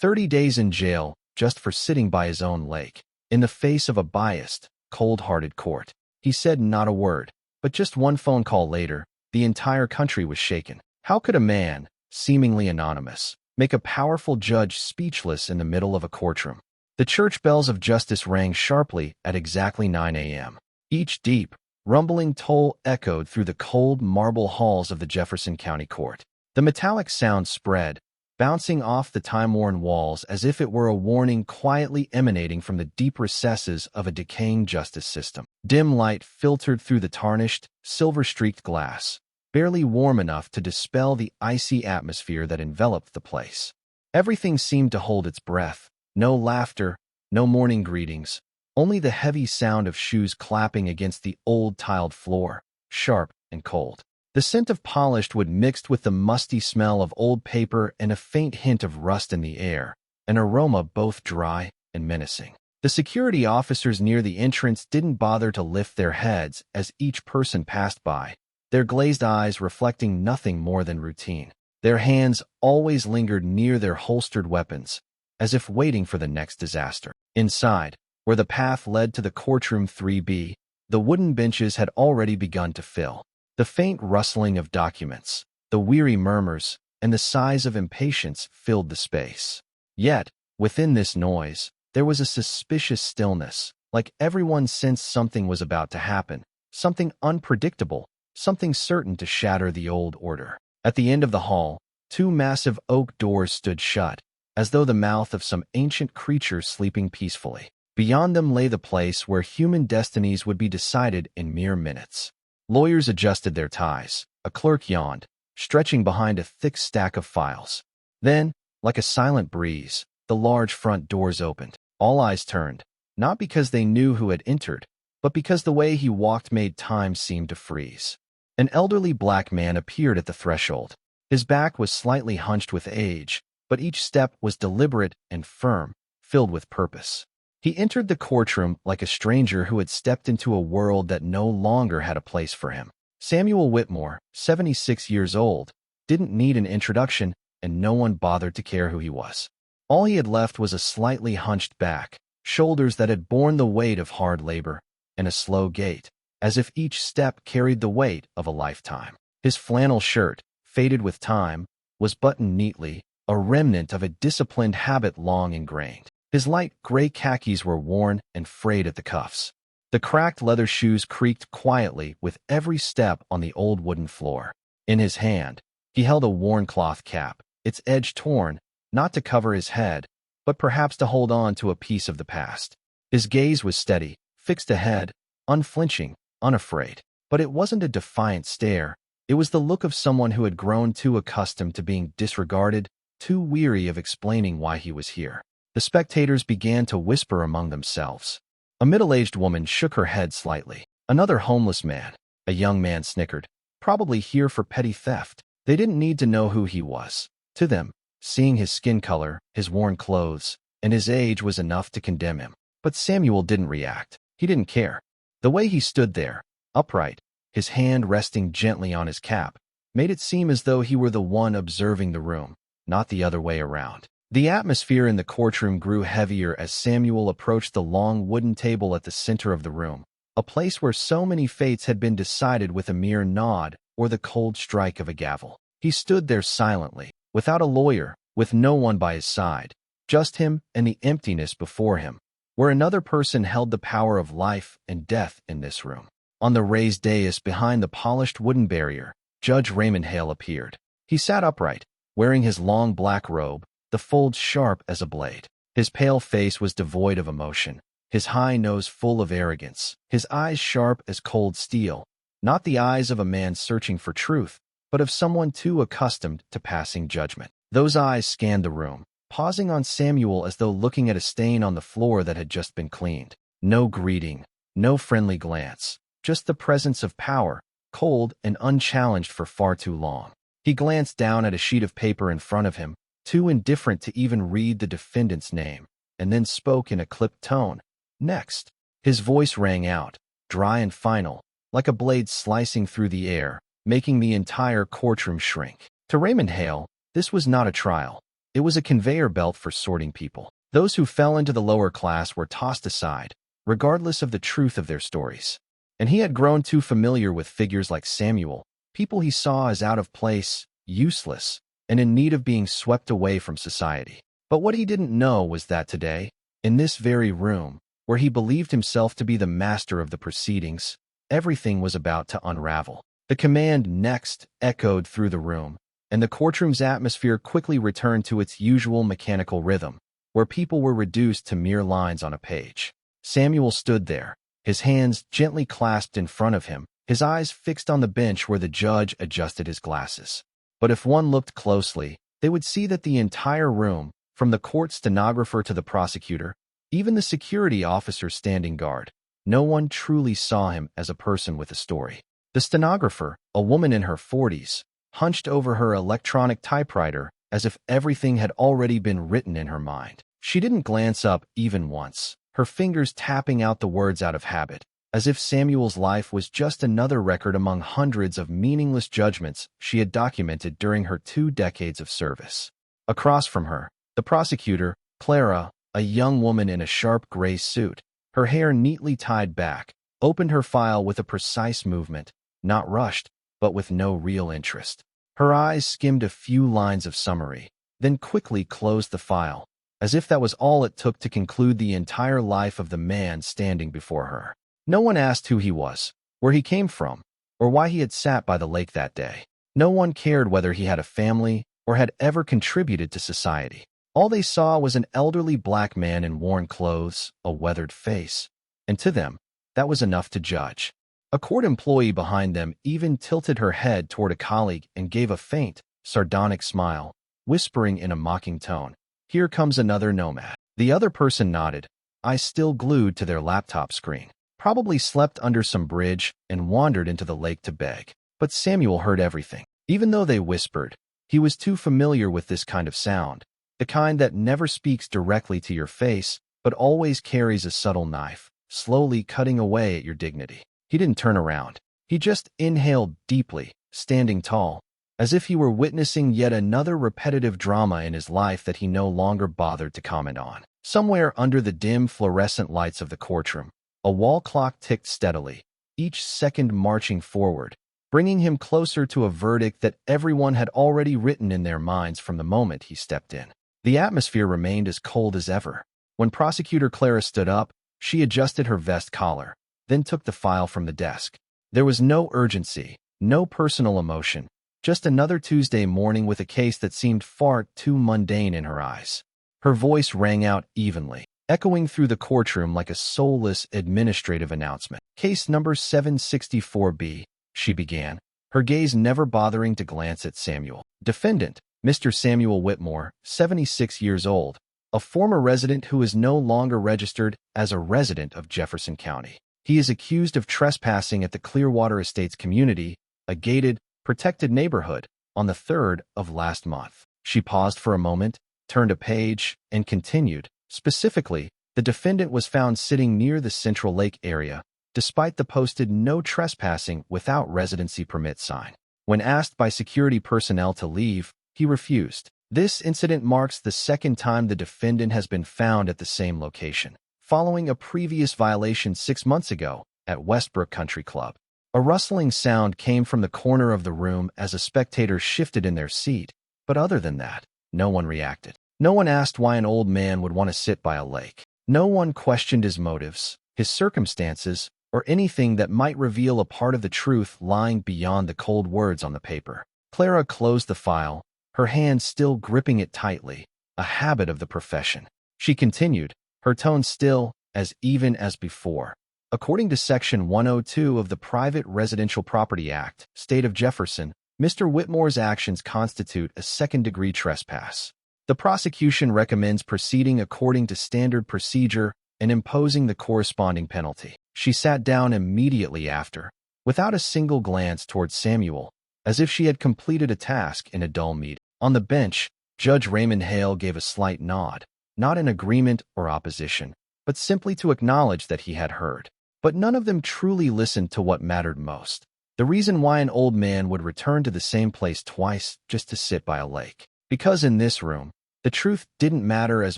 30 days in jail just for sitting by his own lake, in the face of a biased, cold-hearted court. He said not a word, but just one phone call later, the entire country was shaken. How could a man, seemingly anonymous, make a powerful judge speechless in the middle of a courtroom? The church bells of justice rang sharply at exactly 9 a.m. Each deep, rumbling toll echoed through the cold marble halls of the Jefferson County Court. The metallic sound spread, bouncing off the time-worn walls as if it were a warning quietly emanating from the deep recesses of a decaying justice system. Dim light filtered through the tarnished, silver-streaked glass, barely warm enough to dispel the icy atmosphere that enveloped the place. Everything seemed to hold its breath. No laughter, no morning greetings, only the heavy sound of shoes clapping against the old tiled floor, sharp and cold. The scent of polished wood mixed with the musty smell of old paper and a faint hint of rust in the air, an aroma both dry and menacing. The security officers near the entrance didn't bother to lift their heads as each person passed by, their glazed eyes reflecting nothing more than routine. Their hands always lingered near their holstered weapons, as if waiting for the next disaster. Inside, where the path led to the courtroom 3B, the wooden benches had already begun to fill. The faint rustling of documents, the weary murmurs, and the sighs of impatience filled the space. Yet, within this noise, there was a suspicious stillness, like everyone sensed something was about to happen, something unpredictable, something certain to shatter the old order. At the end of the hall, two massive oak doors stood shut, as though the mouth of some ancient creature sleeping peacefully. Beyond them lay the place where human destinies would be decided in mere minutes. Lawyers adjusted their ties. A clerk yawned, stretching behind a thick stack of files. Then, like a silent breeze, the large front doors opened. All eyes turned, not because they knew who had entered, but because the way he walked made time seem to freeze. An elderly black man appeared at the threshold. His back was slightly hunched with age, but each step was deliberate and firm, filled with purpose. He entered the courtroom like a stranger who had stepped into a world that no longer had a place for him. Samuel Whitmore, 76 years old, didn't need an introduction, and no one bothered to care who he was. All he had left was a slightly hunched back, shoulders that had borne the weight of hard labor, and a slow gait, as if each step carried the weight of a lifetime. His flannel shirt, faded with time, was buttoned neatly, a remnant of a disciplined habit long ingrained. His light gray khakis were worn and frayed at the cuffs. The cracked leather shoes creaked quietly with every step on the old wooden floor. In his hand, he held a worn cloth cap, its edge torn, not to cover his head, but perhaps to hold on to a piece of the past. His gaze was steady, fixed ahead, unflinching, unafraid. But it wasn't a defiant stare. It was the look of someone who had grown too accustomed to being disregarded, too weary of explaining why he was here. The spectators began to whisper among themselves. A middle-aged woman shook her head slightly. Another homeless man, a young man, snickered, probably here for petty theft. They didn't need to know who he was. To them, seeing his skin color, his worn clothes, and his age was enough to condemn him. But Samuel didn't react. He didn't care. The way he stood there, upright, his hand resting gently on his cap, made it seem as though he were the one observing the room, not the other way around. The atmosphere in the courtroom grew heavier as Samuel approached the long wooden table at the center of the room, a place where so many fates had been decided with a mere nod or the cold strike of a gavel. He stood there silently, without a lawyer, with no one by his side, just him and the emptiness before him, where another person held the power of life and death in this room. On the raised dais behind the polished wooden barrier, Judge Raymond Hale appeared. He sat upright, wearing his long black robe, the folds sharp as a blade. His pale face was devoid of emotion, his high nose full of arrogance, his eyes sharp as cold steel, not the eyes of a man searching for truth, but of someone too accustomed to passing judgment. Those eyes scanned the room, pausing on Samuel as though looking at a stain on the floor that had just been cleaned. No greeting, no friendly glance, just the presence of power, cold and unchallenged for far too long. He glanced down at a sheet of paper in front of him, too indifferent to even read the defendant's name, and then spoke in a clipped tone. Next. His voice rang out, dry and final, like a blade slicing through the air, making the entire courtroom shrink. To Raymond Hale, this was not a trial. It was a conveyor belt for sorting people. Those who fell into the lower class were tossed aside, regardless of the truth of their stories. And he had grown too familiar with figures like Samuel, people he saw as out of place, useless, and in need of being swept away from society. But what he didn't know was that today, in this very room, where he believed himself to be the master of the proceedings, everything was about to unravel. The command "next" echoed through the room, and the courtroom's atmosphere quickly returned to its usual mechanical rhythm, where people were reduced to mere lines on a page. Samuel stood there, his hands gently clasped in front of him, his eyes fixed on the bench where the judge adjusted his glasses. But if one looked closely, they would see that the entire room, from the court stenographer to the prosecutor, even the security officer standing guard, no one truly saw him as a person with a story. The stenographer, a woman in her 40s, hunched over her electronic typewriter as if everything had already been written in her mind. She didn't glance up even once, her fingers tapping out the words out of habit, as if Samuel's life was just another record among hundreds of meaningless judgments she had documented during her 2 decades of service. Across from her, the prosecutor, Clara, a young woman in a sharp gray suit, her hair neatly tied back, opened her file with a precise movement, not rushed, but with no real interest. Her eyes skimmed a few lines of summary, then quickly closed the file, as if that was all it took to conclude the entire life of the man standing before her. No one asked who he was, where he came from, or why he had sat by the lake that day. No one cared whether he had a family or had ever contributed to society. All they saw was an elderly black man in worn clothes, a weathered face, and to them, that was enough to judge. A court employee behind them even tilted her head toward a colleague and gave a faint, sardonic smile, whispering in a mocking tone, "Here comes another nomad." The other person nodded, eyes still glued to their laptop screen. Probably slept under some bridge and wandered into the lake to beg. But Samuel heard everything. Even though they whispered, he was too familiar with this kind of sound, the kind that never speaks directly to your face, but always carries a subtle knife, slowly cutting away at your dignity. He didn't turn around. He just inhaled deeply, standing tall, as if he were witnessing yet another repetitive drama in his life that he no longer bothered to comment on. Somewhere under the dim fluorescent lights of the courtroom, a wall clock ticked steadily, each second marching forward, bringing him closer to a verdict that everyone had already written in their minds from the moment he stepped in. The atmosphere remained as cold as ever. When Prosecutor Clara stood up, she adjusted her vest collar, then took the file from the desk. There was no urgency, no personal emotion, just another Tuesday morning with a case that seemed far too mundane in her eyes. Her voice rang out evenly, echoing through the courtroom like a soulless administrative announcement. "Case number 764B, she began, her gaze never bothering to glance at Samuel. "Defendant, Mr. Samuel Whitmore, 76 years old, a former resident who is no longer registered as a resident of Jefferson County. He is accused of trespassing at the Clearwater Estates community, a gated, protected neighborhood, on the 3rd of last month." She paused for a moment, turned a page, and continued. Specifically, the defendant was found sitting near the Central Lake area, despite the posted "no trespassing without residency permit" sign. When asked by security personnel to leave, he refused. This incident marks the second time the defendant has been found at the same location, following a previous violation 6 months ago at Westbrook Country Club. A rustling sound came from the corner of the room as a spectator shifted in their seat, but other than that, no one reacted. No one asked why an old man would want to sit by a lake. No one questioned his motives, his circumstances, or anything that might reveal a part of the truth lying beyond the cold words on the paper. Clara closed the file, her hand still gripping it tightly, a habit of the profession. She continued, her tone still as even as before. "According to Section 102 of the Private Residential Property Act, State of Jefferson, Mr. Whitmore's actions constitute a second-degree trespass. The prosecution recommends proceeding according to standard procedure and imposing the corresponding penalty." She sat down immediately after, without a single glance towards Samuel, as if she had completed a task in a dull meeting. On the bench, Judge Raymond Hale gave a slight nod, not in agreement or opposition, but simply to acknowledge that he had heard. But none of them truly listened to what mattered most: the reason why an old man would return to the same place twice just to sit by a lake. Because in this room, The truth didn't matter as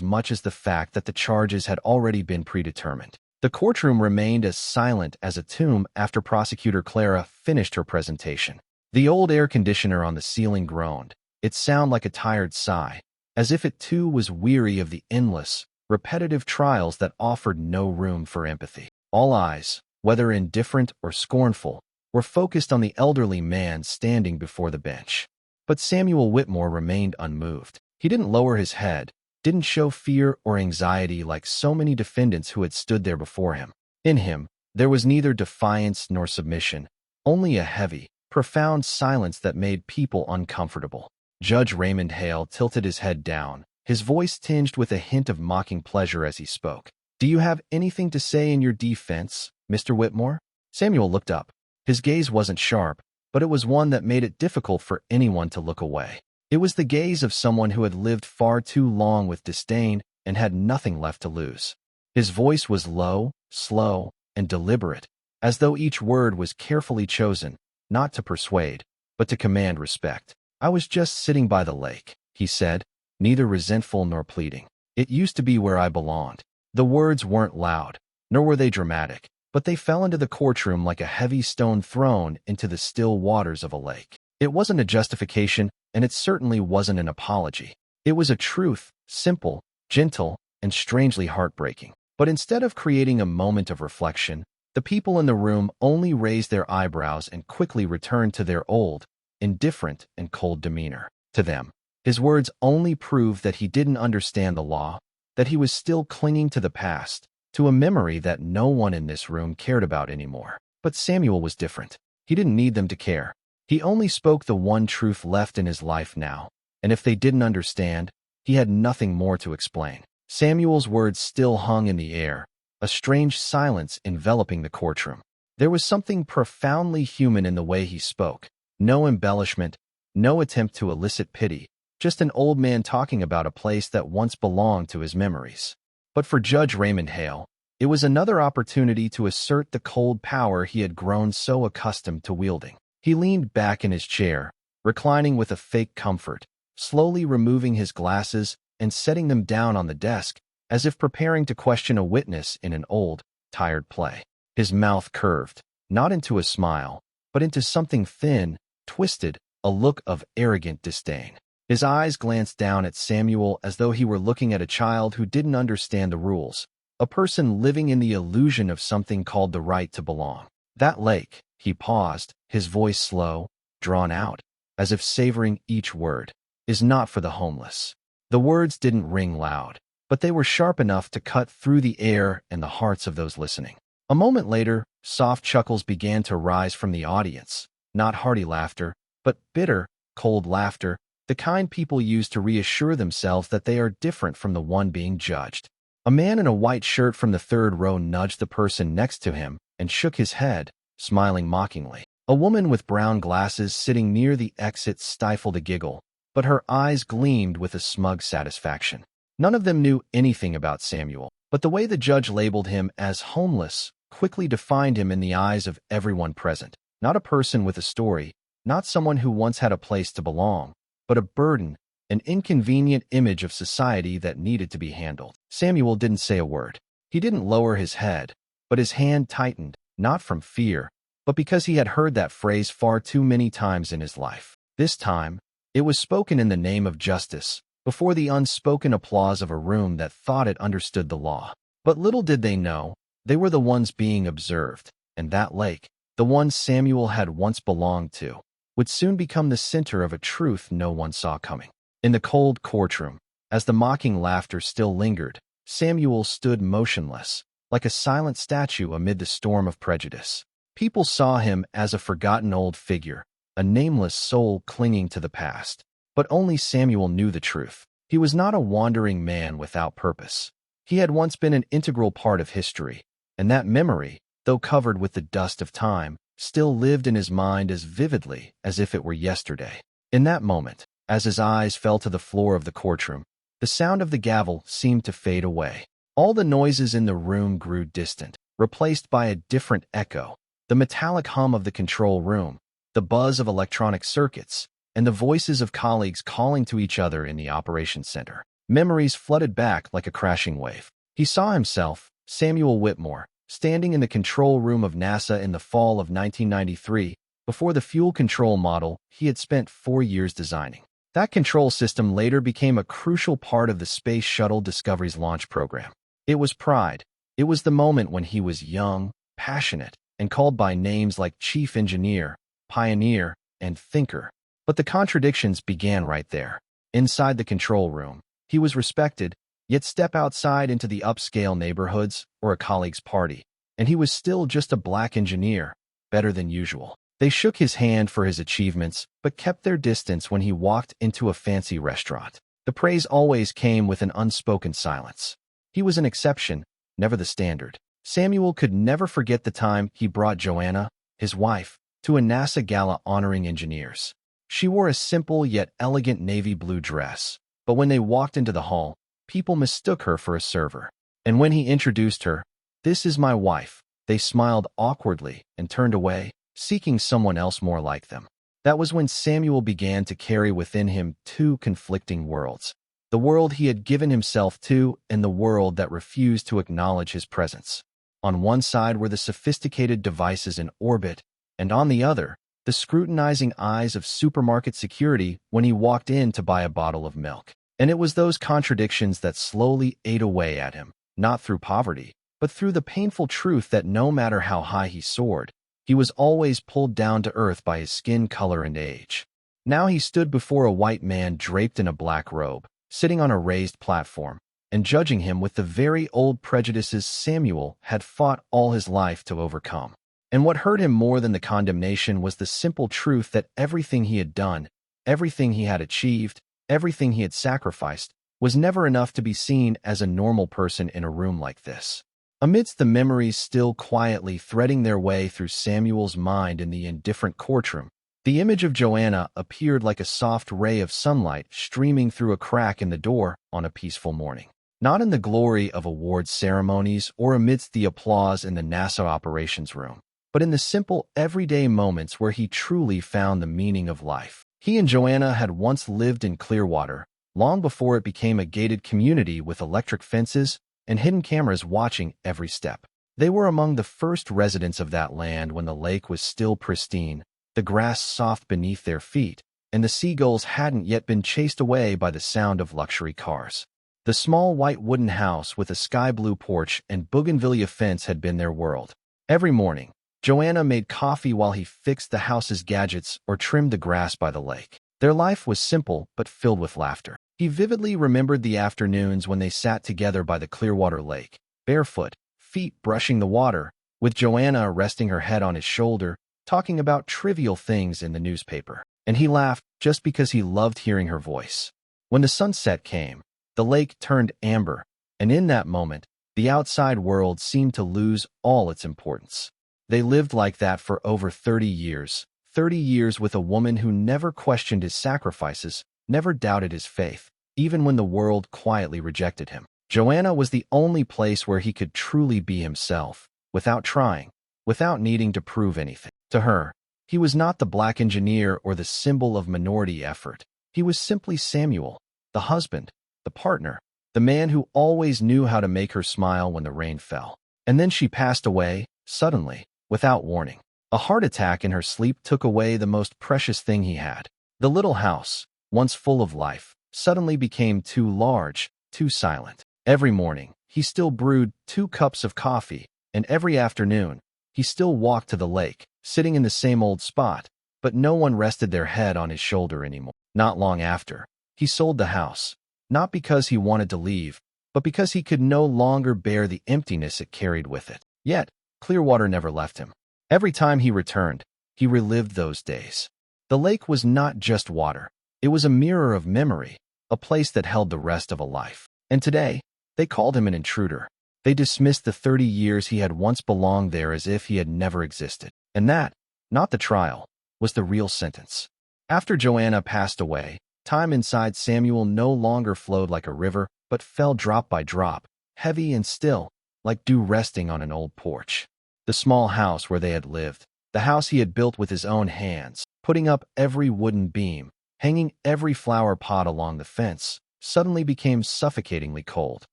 much as the fact that the charges had already been predetermined. The courtroom remained as silent as a tomb after Prosecutor Clara finished her presentation. The old air conditioner on the ceiling groaned. It sounded like a tired sigh, as if it too was weary of the endless, repetitive trials that offered no room for empathy. All eyes, whether indifferent or scornful, were focused on the elderly man standing before the bench. But Samuel Whitmore remained unmoved. He didn't lower his head, didn't show fear or anxiety like so many defendants who had stood there before him. In him, there was neither defiance nor submission, only a heavy, profound silence that made people uncomfortable. Judge Raymond Hale tilted his head down, his voice tinged with a hint of mocking pleasure as he spoke. "Do you have anything to say in your defense, Mr. Whitmore?" Samuel looked up. His gaze wasn't sharp, but it was one that made it difficult for anyone to look away. It was the gaze of someone who had lived far too long with disdain and had nothing left to lose. His voice was low, slow, and deliberate, as though each word was carefully chosen, not to persuade, but to command respect. "I was just sitting by the lake," he said, neither resentful nor pleading. "It used to be where I belonged." The words weren't loud, nor were they dramatic, but they fell into the courtroom like a heavy stone thrown into the still waters of a lake. It wasn't a justification, and it certainly wasn't an apology. It was a truth, simple, gentle, and strangely heartbreaking. But instead of creating a moment of reflection, the people in the room only raised their eyebrows and quickly returned to their old, indifferent, and cold demeanor. To them, his words only proved that he didn't understand the law, that he was still clinging to the past, to a memory that no one in this room cared about anymore. But Samuel was different. He didn't need them to care. He only spoke the one truth left in his life now, and if they didn't understand, he had nothing more to explain. Samuel's words still hung in the air, a strange silence enveloping the courtroom. There was something profoundly human in the way he spoke. No embellishment, no attempt to elicit pity, just an old man talking about a place that once belonged to his memories. But for Judge Raymond Hale, it was another opportunity to assert the cold power he had grown so accustomed to wielding. He leaned back in his chair, reclining with a fake comfort, slowly removing his glasses and setting them down on the desk, as if preparing to question a witness in an old, tired play. His mouth curved, not into a smile, but into something thin, twisted, a look of arrogant disdain. His eyes glanced down at Samuel as though he were looking at a child who didn't understand the rules, a person living in the illusion of something called the right to belong. "That lake," he paused, his voice slow, drawn out, as if savoring each word, "is not for the homeless." The words didn't ring loud, but they were sharp enough to cut through the air and the hearts of those listening. A moment later, soft chuckles began to rise from the audience, not hearty laughter, but bitter, cold laughter, the kind people use to reassure themselves that they are different from the one being judged. A man in a white shirt from the third row nudged the person next to him and shook his head, smiling mockingly. A woman with brown glasses sitting near the exit stifled a giggle, but her eyes gleamed with a smug satisfaction. None of them knew anything about Samuel, but the way the judge labeled him as homeless quickly defined him in the eyes of everyone present. Not a person with a story, not someone who once had a place to belong, but a burden, an inconvenient image of society that needed to be handled. Samuel didn't say a word. He didn't lower his head, but his hand tightened, not from fear, but because he had heard that phrase far too many times in his life. This time, it was spoken in the name of justice, before the unspoken applause of a room that thought it understood the law. But little did they know, they were the ones being observed, and that lake, the one Samuel had once belonged to, would soon become the center of a truth no one saw coming. In the cold courtroom, as the mocking laughter still lingered, Samuel stood motionless, like a silent statue amid the storm of prejudice. People saw him as a forgotten old figure, a nameless soul clinging to the past. But only Samuel knew the truth. He was not a wandering man without purpose. He had once been an integral part of history, and that memory, though covered with the dust of time, still lived in his mind as vividly as if it were yesterday. In that moment, as his eyes fell to the floor of the courtroom, the sound of the gavel seemed to fade away. All the noises in the room grew distant, replaced by a different echo, the metallic hum of the control room, the buzz of electronic circuits, and the voices of colleagues calling to each other in the operations center. Memories flooded back like a crashing wave. He saw himself, Samuel Whitmore, standing in the control room of NASA in the fall of 1993, before the fuel control model he had spent 4 years designing. That control system later became a crucial part of the Space Shuttle Discovery's launch program. It was pride. It was the moment when he was young, passionate, and called by names like Chief Engineer, Pioneer, and Thinker. But the contradictions began right there. Inside the control room, he was respected, yet step outside into the upscale neighborhoods or a colleague's party, and he was still just a black engineer, better than usual. They shook his hand for his achievements, but kept their distance when he walked into a fancy restaurant. The praise always came with an unspoken silence. He was an exception, never the standard. Samuel could never forget the time he brought Joanna, his wife, to a NASA gala honoring engineers. She wore a simple yet elegant navy blue dress, but when they walked into the hall, people mistook her for a server. And when he introduced her, "This is my wife," they smiled awkwardly and turned away, seeking someone else more like them. That was when Samuel began to carry within him two conflicting worlds: the world he had given himself to and the world that refused to acknowledge his presence. On one side were the sophisticated devices in orbit, and on the other, the scrutinizing eyes of supermarket security when he walked in to buy a bottle of milk. And it was those contradictions that slowly ate away at him, not through poverty, but through the painful truth that no matter how high he soared, he was always pulled down to earth by his skin color and age. Now he stood before a white man draped in a black robe, sitting on a raised platform, and judging him with the very old prejudices Samuel had fought all his life to overcome. And what hurt him more than the condemnation was the simple truth that everything he had done, everything he had achieved, everything he had sacrificed, was never enough to be seen as a normal person in a room like this. Amidst the memories still quietly threading their way through Samuel's mind in the indifferent courtroom, the image of Joanna appeared like a soft ray of sunlight streaming through a crack in the door on a peaceful morning. Not in the glory of awards ceremonies or amidst the applause in the NASA operations room, but in the simple, everyday moments where he truly found the meaning of life. He and Joanna had once lived in Clearwater, long before it became a gated community with electric fences and hidden cameras watching every step. They were among the first residents of that land when the lake was still pristine, the grass soft beneath their feet, and the seagulls hadn't yet been chased away by the sound of luxury cars. The small white wooden house with a sky-blue porch and bougainvillea fence had been their world. Every morning, Joanna made coffee while he fixed the house's gadgets or trimmed the grass by the lake. Their life was simple but filled with laughter. He vividly remembered the afternoons when they sat together by the Clearwater Lake, barefoot, feet brushing the water, with Joanna resting her head on his shoulder, talking about trivial things in the newspaper. And he laughed just because he loved hearing her voice. When the sunset came, the lake turned amber, and in that moment, the outside world seemed to lose all its importance. They lived like that for over 30 years with a woman who never questioned his sacrifices, never doubted his faith, even when the world quietly rejected him. Joanna was the only place where he could truly be himself, without trying, without needing to prove anything. To her, he was not the black engineer or the symbol of minority effort. He was simply Samuel, the husband, the partner, the man who always knew how to make her smile when the rain fell. And then she passed away, suddenly, without warning. A heart attack in her sleep took away the most precious thing he had. The little house, once full of life, suddenly became too large, too silent. Every morning, he still brewed 2 cups of coffee, and every afternoon, he still walked to the lake, sitting in the same old spot, but no one rested their head on his shoulder anymore. Not long after, he sold the house, not because he wanted to leave, but because he could no longer bear the emptiness it carried with it. Yet, Clearwater never left him. Every time he returned, he relived those days. The lake was not just water. It was a mirror of memory, a place that held the rest of a life. And today, they called him an intruder. They dismissed the 30 years he had once belonged there as if he had never existed. And that, not the trial, was the real sentence. After Joanna passed away, time inside Samuel no longer flowed like a river, but fell drop by drop, heavy and still, like dew resting on an old porch. The small house where they had lived, the house he had built with his own hands, putting up every wooden beam, hanging every flower pot along the fence, suddenly became suffocatingly cold.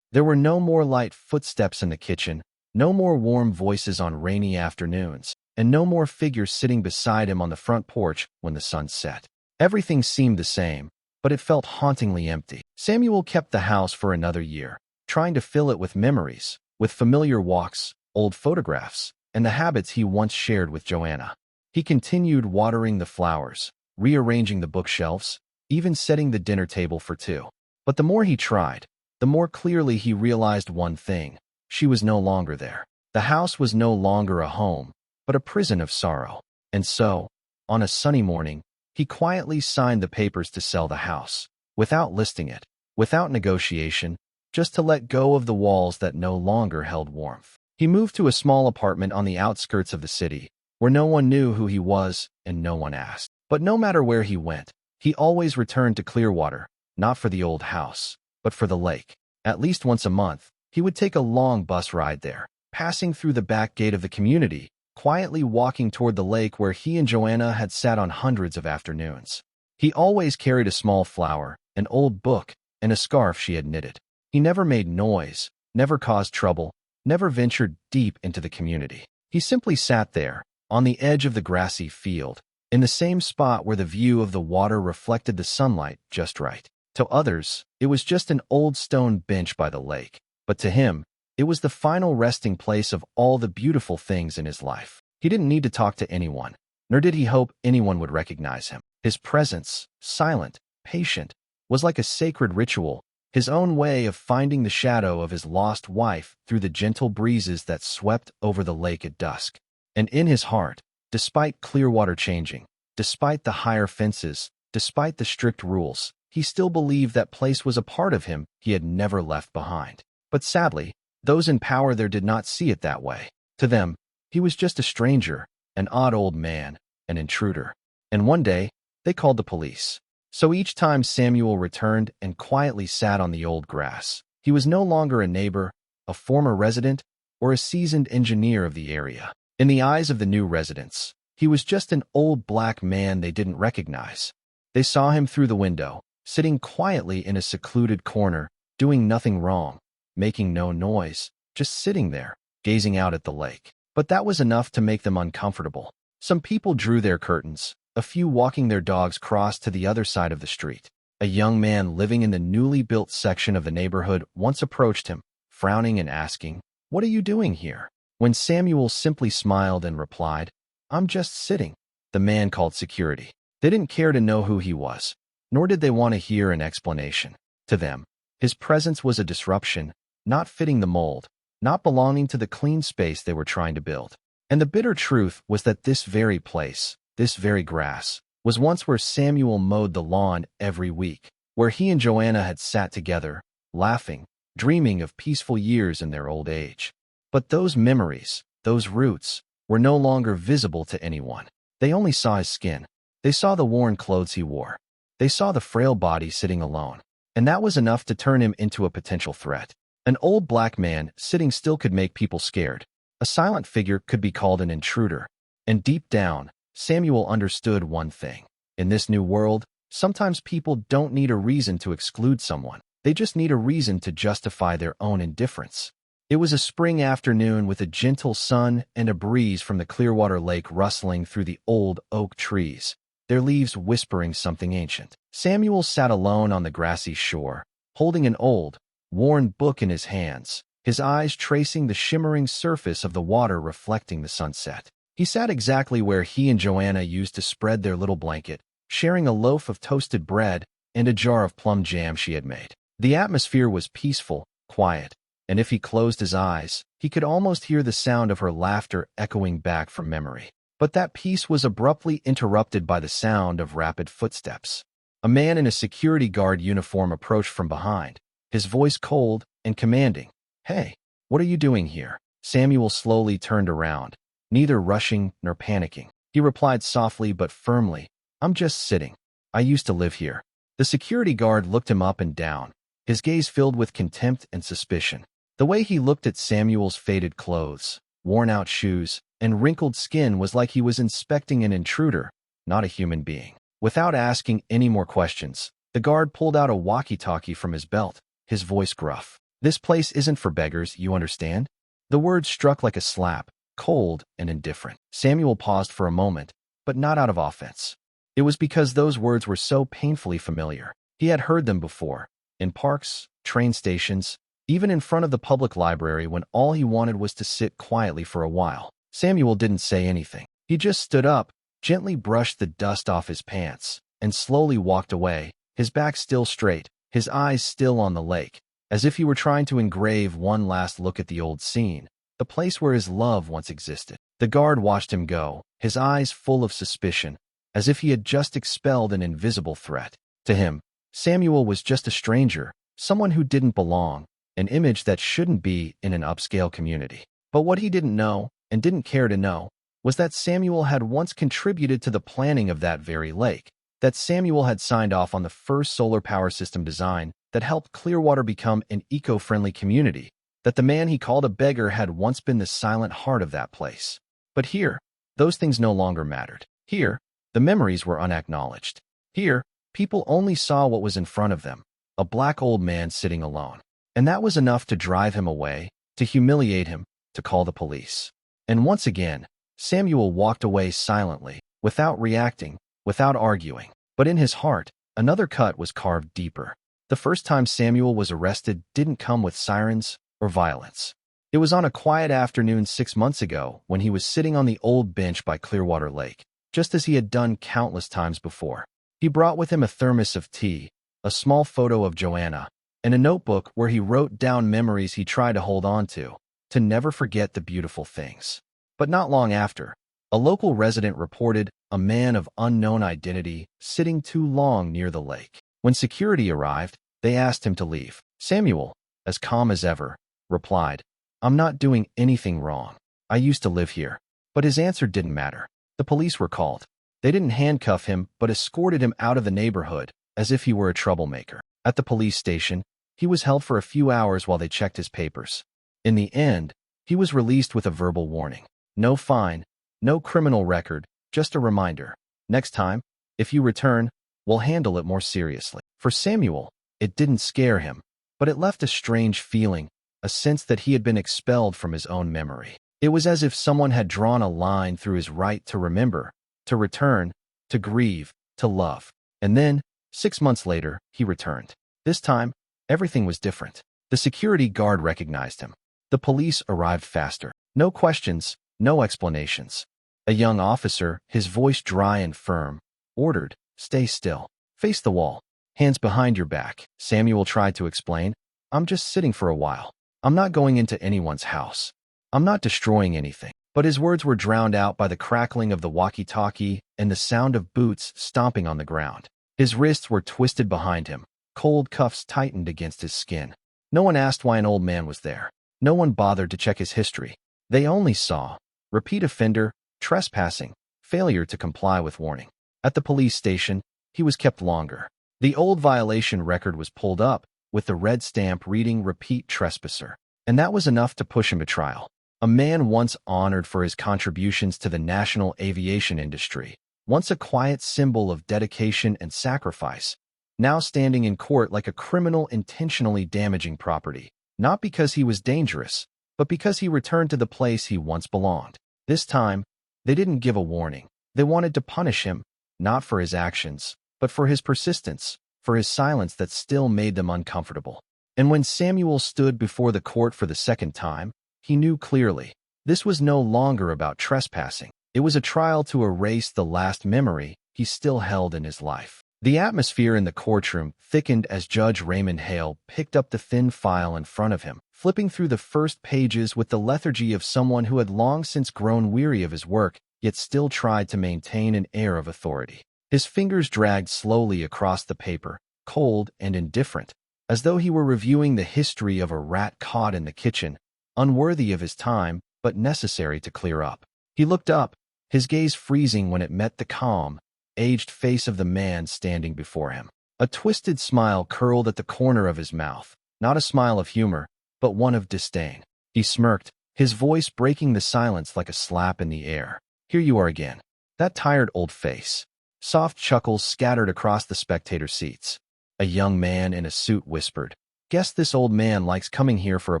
There were no more light footsteps in the kitchen, no more warm voices on rainy afternoons, and no more figures sitting beside him on the front porch when the sun set. Everything seemed the same, but it felt hauntingly empty. Samuel kept the house for another year, trying to fill it with memories, with familiar walks, old photographs, and the habits he once shared with Joanna. He continued watering the flowers, rearranging the bookshelves, even setting the dinner table for two. But the more he tried, the more clearly he realized one thing: she was no longer there. The house was no longer a home, but a prison of sorrow. And so, on a sunny morning, he quietly signed the papers to sell the house, without listing it, without negotiation, just to let go of the walls that no longer held warmth. He moved to a small apartment on the outskirts of the city, where no one knew who he was and no one asked. But no matter where he went, he always returned to Clearwater, not for the old house, but for the lake. At least once a month, he would take a long bus ride there, passing through the back gate of the community, quietly walking toward the lake where he and Joanna had sat on hundreds of afternoons. He always carried a small flower, an old book, and a scarf she had knitted. He never made noise, never caused trouble, never ventured deep into the community. He simply sat there, on the edge of the grassy field, in the same spot where the view of the water reflected the sunlight just right. To others, it was just an old stone bench by the lake, but to him, it was the final resting place of all the beautiful things in his life. He didn't need to talk to anyone, nor did he hope anyone would recognize him. His presence, silent, patient, was like a sacred ritual, his own way of finding the shadow of his lost wife through the gentle breezes that swept over the lake at dusk. And in his heart, despite Clearwater changing, despite the higher fences, despite the strict rules, he still believed that place was a part of him he had never left behind. But sadly, those in power there did not see it that way. To them, he was just a stranger, an odd old man, an intruder. And one day, they called the police. So each time Samuel returned and quietly sat on the old grass, he was no longer a neighbor, a former resident, or a seasoned engineer of the area. In the eyes of the new residents, he was just an old black man they didn't recognize. They saw him through the window, sitting quietly in a secluded corner, doing nothing wrong, making no noise, just sitting there, gazing out at the lake. But that was enough to make them uncomfortable. Some people drew their curtains, a few walking their dogs crossed to the other side of the street. A young man living in the newly built section of the neighborhood once approached him, frowning and asking, "What are you doing here?" When Samuel simply smiled and replied, "I'm just sitting," the man called security. They didn't care to know who he was, nor did they want to hear an explanation. To them, his presence was a disruption, not fitting the mold, not belonging to the clean space they were trying to build. And the bitter truth was that this very place, this very grass, was once where Samuel mowed the lawn every week, where he and Joanna had sat together, laughing, dreaming of peaceful years in their old age. But those memories, those roots, were no longer visible to anyone. They only saw his skin. They saw the worn clothes he wore. They saw the frail body sitting alone. And that was enough to turn him into a potential threat. An old black man sitting still could make people scared. A silent figure could be called an intruder. And deep down, Samuel understood one thing. In this new world, sometimes people don't need a reason to exclude someone. They just need a reason to justify their own indifference. It was a spring afternoon with a gentle sun and a breeze from the Clearwater Lake rustling through the old oak trees, their leaves whispering something ancient. Samuel sat alone on the grassy shore, holding an old, worn book in his hands, his eyes tracing the shimmering surface of the water reflecting the sunset. He sat exactly where he and Joanna used to spread their little blanket, sharing a loaf of toasted bread and a jar of plum jam she had made. The atmosphere was peaceful, quiet, and if he closed his eyes, he could almost hear the sound of her laughter echoing back from memory. But that peace was abruptly interrupted by the sound of rapid footsteps. A man in a security guard uniform approached from behind, his voice cold and commanding. "Hey, what are you doing here?" Samuel slowly turned around, neither rushing nor panicking. He replied softly but firmly, "I'm just sitting. I used to live here." The security guard looked him up and down, his gaze filled with contempt and suspicion. The way he looked at Samuel's faded clothes, worn-out shoes, and wrinkled skin was like he was inspecting an intruder, not a human being. Without asking any more questions, The guard pulled out a walkie-talkie from his belt, his voice gruff. "This place isn't for beggars, you understand?" The words struck like a slap, cold and indifferent. Samuel paused for a moment, but not out of offense. It was because those words were so painfully familiar. He had heard them before, in parks, train stations, even in front of the public library when all he wanted was to sit quietly for a while. Samuel didn't say anything. He just stood up, gently brushed the dust off his pants, and slowly walked away, his back still straight, his eyes still on the lake, as if he were trying to engrave one last look at the old scene, the place where his love once existed. The guard watched him go, his eyes full of suspicion, as if he had just expelled an invisible threat. To him, Samuel was just a stranger, someone who didn't belong, an image that shouldn't be in an upscale community. But what he didn't know, and didn't care to know, was that Samuel had once contributed to the planning of that very lake, that Samuel had signed off on the first solar power system design that helped Clearwater become an eco-friendly community, that the man he called a beggar had once been the silent heart of that place. But here, those things no longer mattered. Here, the memories were unacknowledged. Here, people only saw what was in front of them, a black old man sitting alone. And that was enough to drive him away, to humiliate him, to call the police. And once again, Samuel walked away silently, without reacting, without arguing. But in his heart, another cut was carved deeper. The first time Samuel was arrested didn't come with sirens or violence. It was on a quiet afternoon 6 months ago when he was sitting on the old bench by Clearwater Lake, just as he had done countless times before. He brought with him a thermos of tea, a small photo of Joanna, and a notebook where he wrote down memories he tried to hold on to never forget the beautiful things. But not long after, a local resident reported a man of unknown identity sitting too long near the lake. When security arrived, they asked him to leave. Samuel, as calm as ever, replied, "I'm not doing anything wrong. I used to live here." But his answer didn't matter. The police were called. They didn't handcuff him, but escorted him out of the neighborhood, as if he were a troublemaker. At the police station, he was held for a few hours while they checked his papers. In the end, he was released with a verbal warning. No fine, no criminal record, just a reminder. Next time, if you return, we'll handle it more seriously. For Samuel, it didn't scare him, but it left a strange feeling, a sense that he had been expelled from his own memory. It was as if someone had drawn a line through his right to remember, to return, to grieve, to love. And then, 6 months later, he returned. This time, everything was different. The security guard recognized him. The police arrived faster. No questions, no explanations. A young officer, his voice dry and firm, ordered, "Stay still. Face the wall. Hands behind your back." Samuel tried to explain, "I'm just sitting for a while. I'm not going into anyone's house. I'm not destroying anything." But his words were drowned out by the crackling of the walkie-talkie and the sound of boots stomping on the ground. His wrists were twisted behind him, cold cuffs tightened against his skin. No one asked why an old man was there. No one bothered to check his history. They only saw repeat offender, trespassing, failure to comply with warning. At the police station, he was kept longer. The old violation record was pulled up, with the red stamp reading repeat trespasser. And that was enough to push him to trial. A man once honored for his contributions to the national aviation industry, once a quiet symbol of dedication and sacrifice, now standing in court like a criminal intentionally damaging property, not because he was dangerous, but because he returned to the place he once belonged. This time, they didn't give a warning. They wanted to punish him, not for his actions, but for his persistence, for his silence that still made them uncomfortable. And when Samuel stood before the court for the second time, he knew clearly, this was no longer about trespassing. It was a trial to erase the last memory he still held in his life. The atmosphere in the courtroom thickened as Judge Raymond Hale picked up the thin file in front of him, flipping through the first pages with the lethargy of someone who had long since grown weary of his work, yet still tried to maintain an air of authority. His fingers dragged slowly across the paper, cold and indifferent, as though he were reviewing the history of a rat caught in the kitchen, unworthy of his time, but necessary to clear up. He looked up, his gaze freezing when it met the calm, aged face of the man standing before him. A twisted smile curled at the corner of his mouth, not a smile of humor, but one of disdain. He smirked, his voice breaking the silence like a slap in the air. "Here you are again. That tired old face." Soft chuckles scattered across the spectator seats. A young man in a suit whispered. Guess this old man likes coming here for a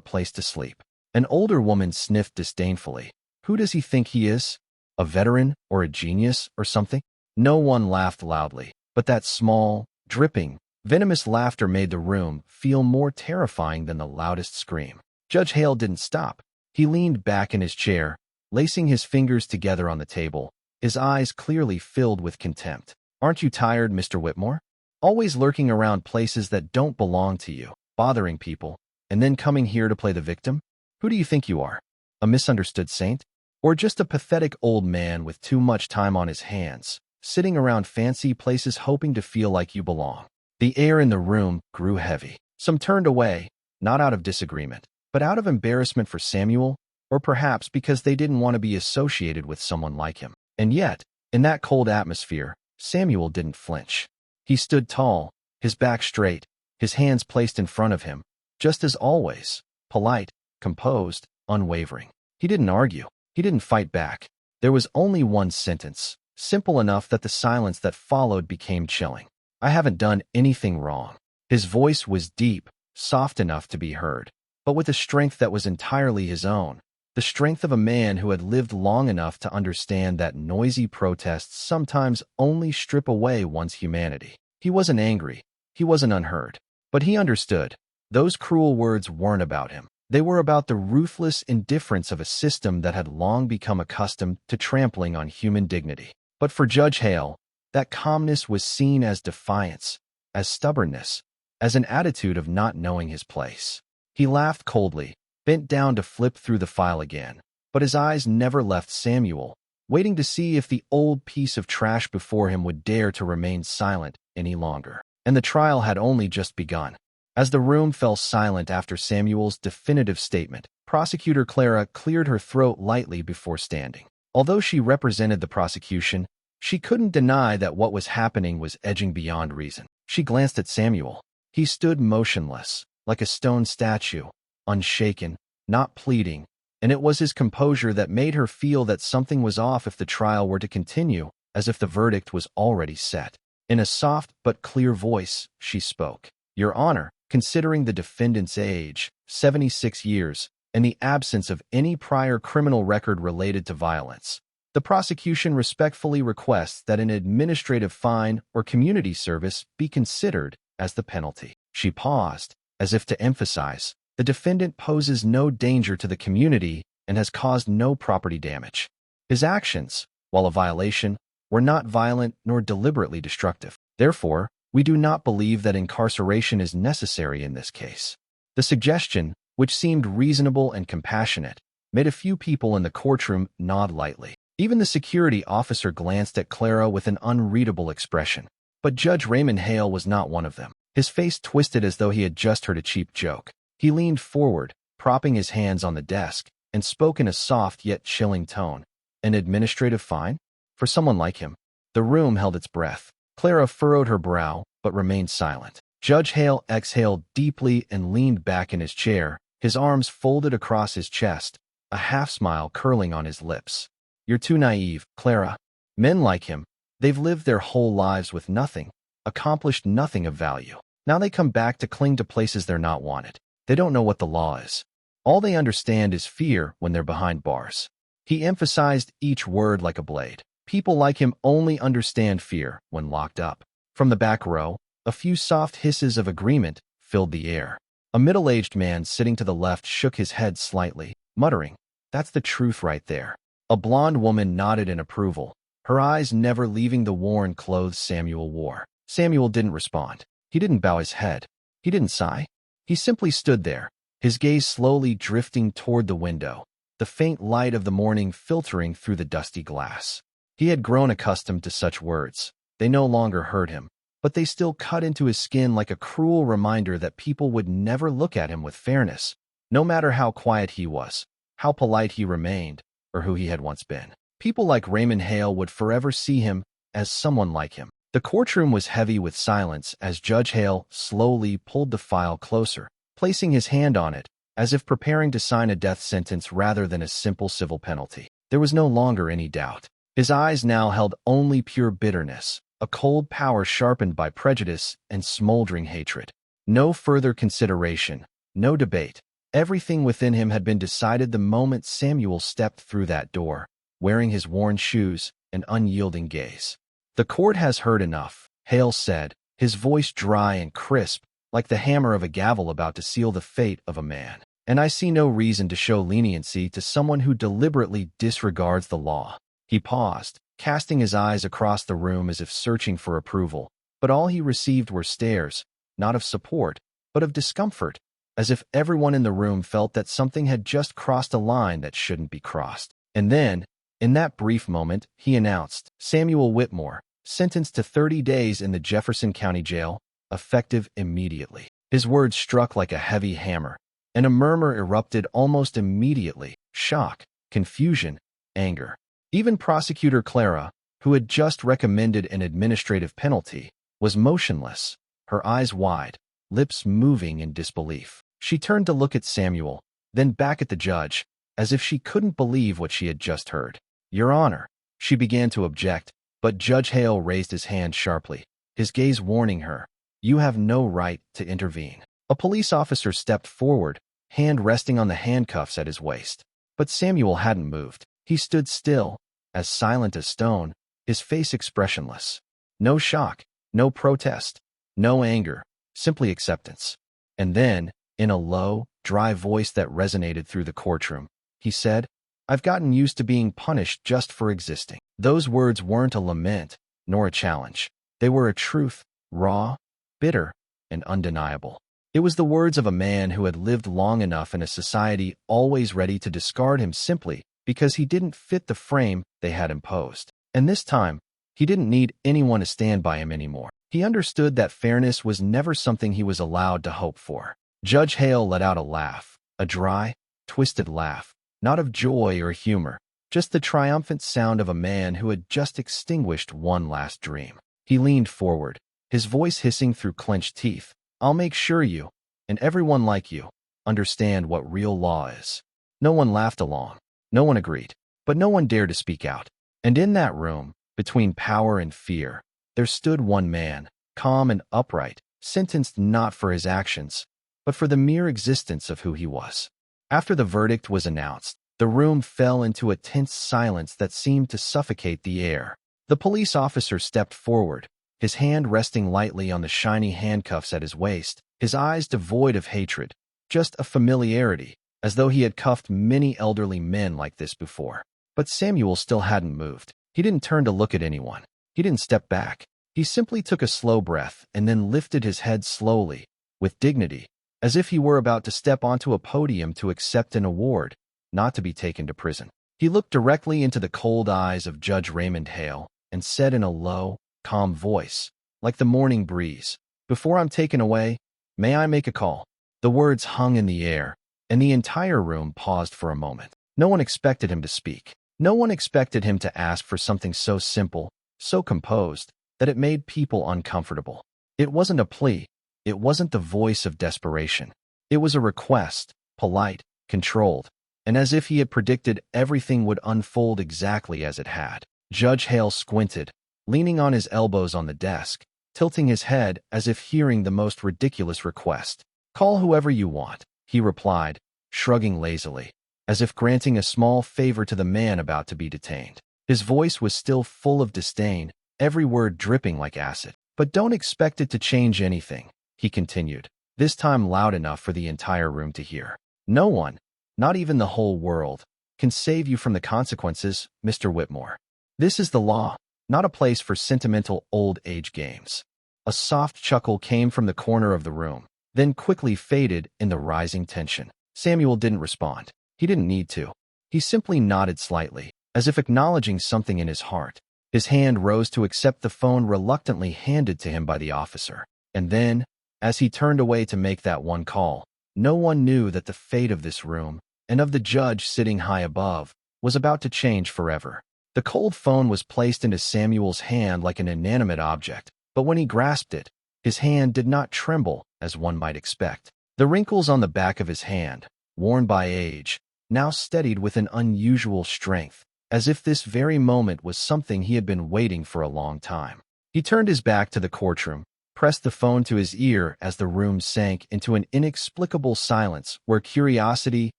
place to sleep. An older woman sniffed disdainfully. Who does he think he is? A veteran or a genius or something? No one laughed loudly, but that small, dripping, venomous laughter made the room feel more terrifying than the loudest scream. Judge Hale didn't stop. He leaned back in his chair, lacing his fingers together on the table, his eyes clearly filled with contempt. Aren't you tired, Mr. Whitmore? Always lurking around places that don't belong to you, bothering people, and then coming here to play the victim? Who do you think you are? A misunderstood saint? Or just a pathetic old man with too much time on his hands, sitting around fancy places hoping to feel like you belong? The air in the room grew heavy. Some turned away, not out of disagreement, but out of embarrassment for Samuel, or perhaps because they didn't want to be associated with someone like him. And yet, in that cold atmosphere, Samuel didn't flinch. He stood tall, his back straight, his hands placed in front of him, just as always, polite, composed, unwavering. He didn't argue. He didn't fight back. There was only one sentence, simple enough that the silence that followed became chilling. I haven't done anything wrong. His voice was deep, soft enough to be heard, but with a strength that was entirely his own, the strength of a man who had lived long enough to understand that noisy protests sometimes only strip away one's humanity. He wasn't angry. He wasn't unheard. But he understood. Those cruel words weren't about him. They were about the ruthless indifference of a system that had long become accustomed to trampling on human dignity. But for Judge Hale, that calmness was seen as defiance, as stubbornness, as an attitude of not knowing his place. He laughed coldly, bent down to flip through the file again, but his eyes never left Samuel, waiting to see if the old piece of trash before him would dare to remain silent any longer. And the trial had only just begun. As the room fell silent after Samuel's definitive statement, Prosecutor Clara cleared her throat lightly before standing. Although she represented the prosecution, she couldn't deny that what was happening was edging beyond reason. She glanced at Samuel. He stood motionless, like a stone statue, unshaken, not pleading, and it was his composure that made her feel that something was off if the trial were to continue, as if the verdict was already set. In a soft but clear voice, she spoke. Your Honor, considering the defendant's age, 76 years, and the absence of any prior criminal record related to violence, the prosecution respectfully requests that an administrative fine or community service be considered as the penalty. She paused, as if to emphasize, the defendant poses no danger to the community and has caused no property damage. His actions, while a violation, were not violent nor deliberately destructive. Therefore, we do not believe that incarceration is necessary in this case. The suggestion, which seemed reasonable and compassionate, made a few people in the courtroom nod lightly. Even the security officer glanced at Clara with an unreadable expression. But Judge Raymond Hale was not one of them. His face twisted as though he had just heard a cheap joke. He leaned forward, propping his hands on the desk, and spoke in a soft yet chilling tone. An administrative fine? For someone like him. The room held its breath. Clara furrowed her brow, but remained silent. Judge Hale exhaled deeply and leaned back in his chair, his arms folded across his chest, a half-smile curling on his lips. You're too naive, Clara. Men like him, they've lived their whole lives with nothing, accomplished nothing of value. Now they come back to cling to places they're not wanted. They don't know what the law is. All they understand is fear when they're behind bars. He emphasized each word like a blade. People like him only understand fear when locked up. From the back row, a few soft hisses of agreement filled the air. A middle-aged man sitting to the left shook his head slightly, muttering, "That's the truth right there." A blonde woman nodded in approval, her eyes never leaving the worn clothes Samuel wore. Samuel didn't respond. He didn't bow his head. He didn't sigh. He simply stood there, his gaze slowly drifting toward the window, the faint light of the morning filtering through the dusty glass. He had grown accustomed to such words. They no longer hurt him, but they still cut into his skin like a cruel reminder that people would never look at him with fairness, no matter how quiet he was, how polite he remained, or who he had once been. People like Raymond Hale would forever see him as someone like him. The courtroom was heavy with silence as Judge Hale slowly pulled the file closer, placing his hand on it, as if preparing to sign a death sentence rather than a simple civil penalty. There was no longer any doubt. His eyes now held only pure bitterness, a cold power sharpened by prejudice and smoldering hatred. No further consideration, no debate. Everything within him had been decided the moment Samuel stepped through that door, wearing his worn shoes and unyielding gaze. "The court has heard enough," Hale said, his voice dry and crisp, like the hammer of a gavel about to seal the fate of a man. "And I see no reason to show leniency to someone who deliberately disregards the law." He paused, casting his eyes across the room as if searching for approval, but all he received were stares, not of support, but of discomfort, as if everyone in the room felt that something had just crossed a line that shouldn't be crossed. And then, in that brief moment, he announced, "Samuel Whitmore, sentenced to 30 days in the Jefferson County Jail, effective immediately." His words struck like a heavy hammer, and a murmur erupted almost immediately. Shock, confusion, anger. Even Prosecutor Clara, who had just recommended an administrative penalty, was motionless, her eyes wide, lips moving in disbelief. She turned to look at Samuel, then back at the judge, as if she couldn't believe what she had just heard. "Your Honor," she began to object, but Judge Hale raised his hand sharply, his gaze warning her, "You have no right to intervene." A police officer stepped forward, hand resting on the handcuffs at his waist. But Samuel hadn't moved. He stood still, as silent as stone, his face expressionless. No shock, no protest, no anger, simply acceptance. And then, in a low, dry voice that resonated through the courtroom, he said, "I've gotten used to being punished just for existing." Those words weren't a lament, nor a challenge. They were a truth, raw, bitter, and undeniable. It was the words of a man who had lived long enough in a society always ready to discard him simply because he didn't fit the frame they had imposed. And this time, he didn't need anyone to stand by him anymore. He understood that fairness was never something he was allowed to hope for. Judge Hale let out a laugh, a dry, twisted laugh, not of joy or humor, just the triumphant sound of a man who had just extinguished one last dream. He leaned forward, his voice hissing through clenched teeth. "I'll make sure you, and everyone like you, understand what real law is." No one laughed along, no one agreed, but no one dared to speak out. And in that room, between power and fear, there stood one man, calm and upright, sentenced not for his actions, but for the mere existence of who he was. After the verdict was announced, the room fell into a tense silence that seemed to suffocate the air. The police officer stepped forward, his hand resting lightly on the shiny handcuffs at his waist, his eyes devoid of hatred, just a familiarity, as though he had cuffed many elderly men like this before. But Samuel still hadn't moved. He didn't turn to look at anyone. He didn't step back. He simply took a slow breath and then lifted his head slowly, with dignity, as if he were about to step onto a podium to accept an award, not to be taken to prison. He looked directly into the cold eyes of Judge Raymond Hale and said in a low, calm voice, like the morning breeze, "Before I'm taken away, may I make a call?" The words hung in the air, and the entire room paused for a moment. No one expected him to speak. No one expected him to ask for something so simple, so composed, that it made people uncomfortable. It wasn't a plea. It wasn't the voice of desperation. It was a request, polite, controlled, and as if he had predicted everything would unfold exactly as it had. Judge Hale squinted, leaning on his elbows on the desk, tilting his head as if hearing the most ridiculous request. "Call whoever you want," he replied, shrugging lazily, as if granting a small favor to the man about to be detained. His voice was still full of disdain, every word dripping like acid. "But don't expect it to change anything," he continued, this time loud enough for the entire room to hear. "No one, not even the whole world, can save you from the consequences, Mr. Whitmore. This is the law, not a place for sentimental old age games." A soft chuckle came from the corner of the room, then quickly faded in the rising tension. Samuel didn't respond. He didn't need to. He simply nodded slightly, as if acknowledging something in his heart. His hand rose to accept the phone reluctantly handed to him by the officer. And then, as he turned away to make that one call, no one knew that the fate of this room, and of the judge sitting high above, was about to change forever. The cold phone was placed into Samuel's hand like an inanimate object, but when he grasped it, his hand did not tremble as one might expect. The wrinkles on the back of his hand, worn by age, now steadied with an unusual strength, as if this very moment was something he had been waiting for a long time. He turned his back to the courtroom, pressed the phone to his ear as the room sank into an inexplicable silence where curiosity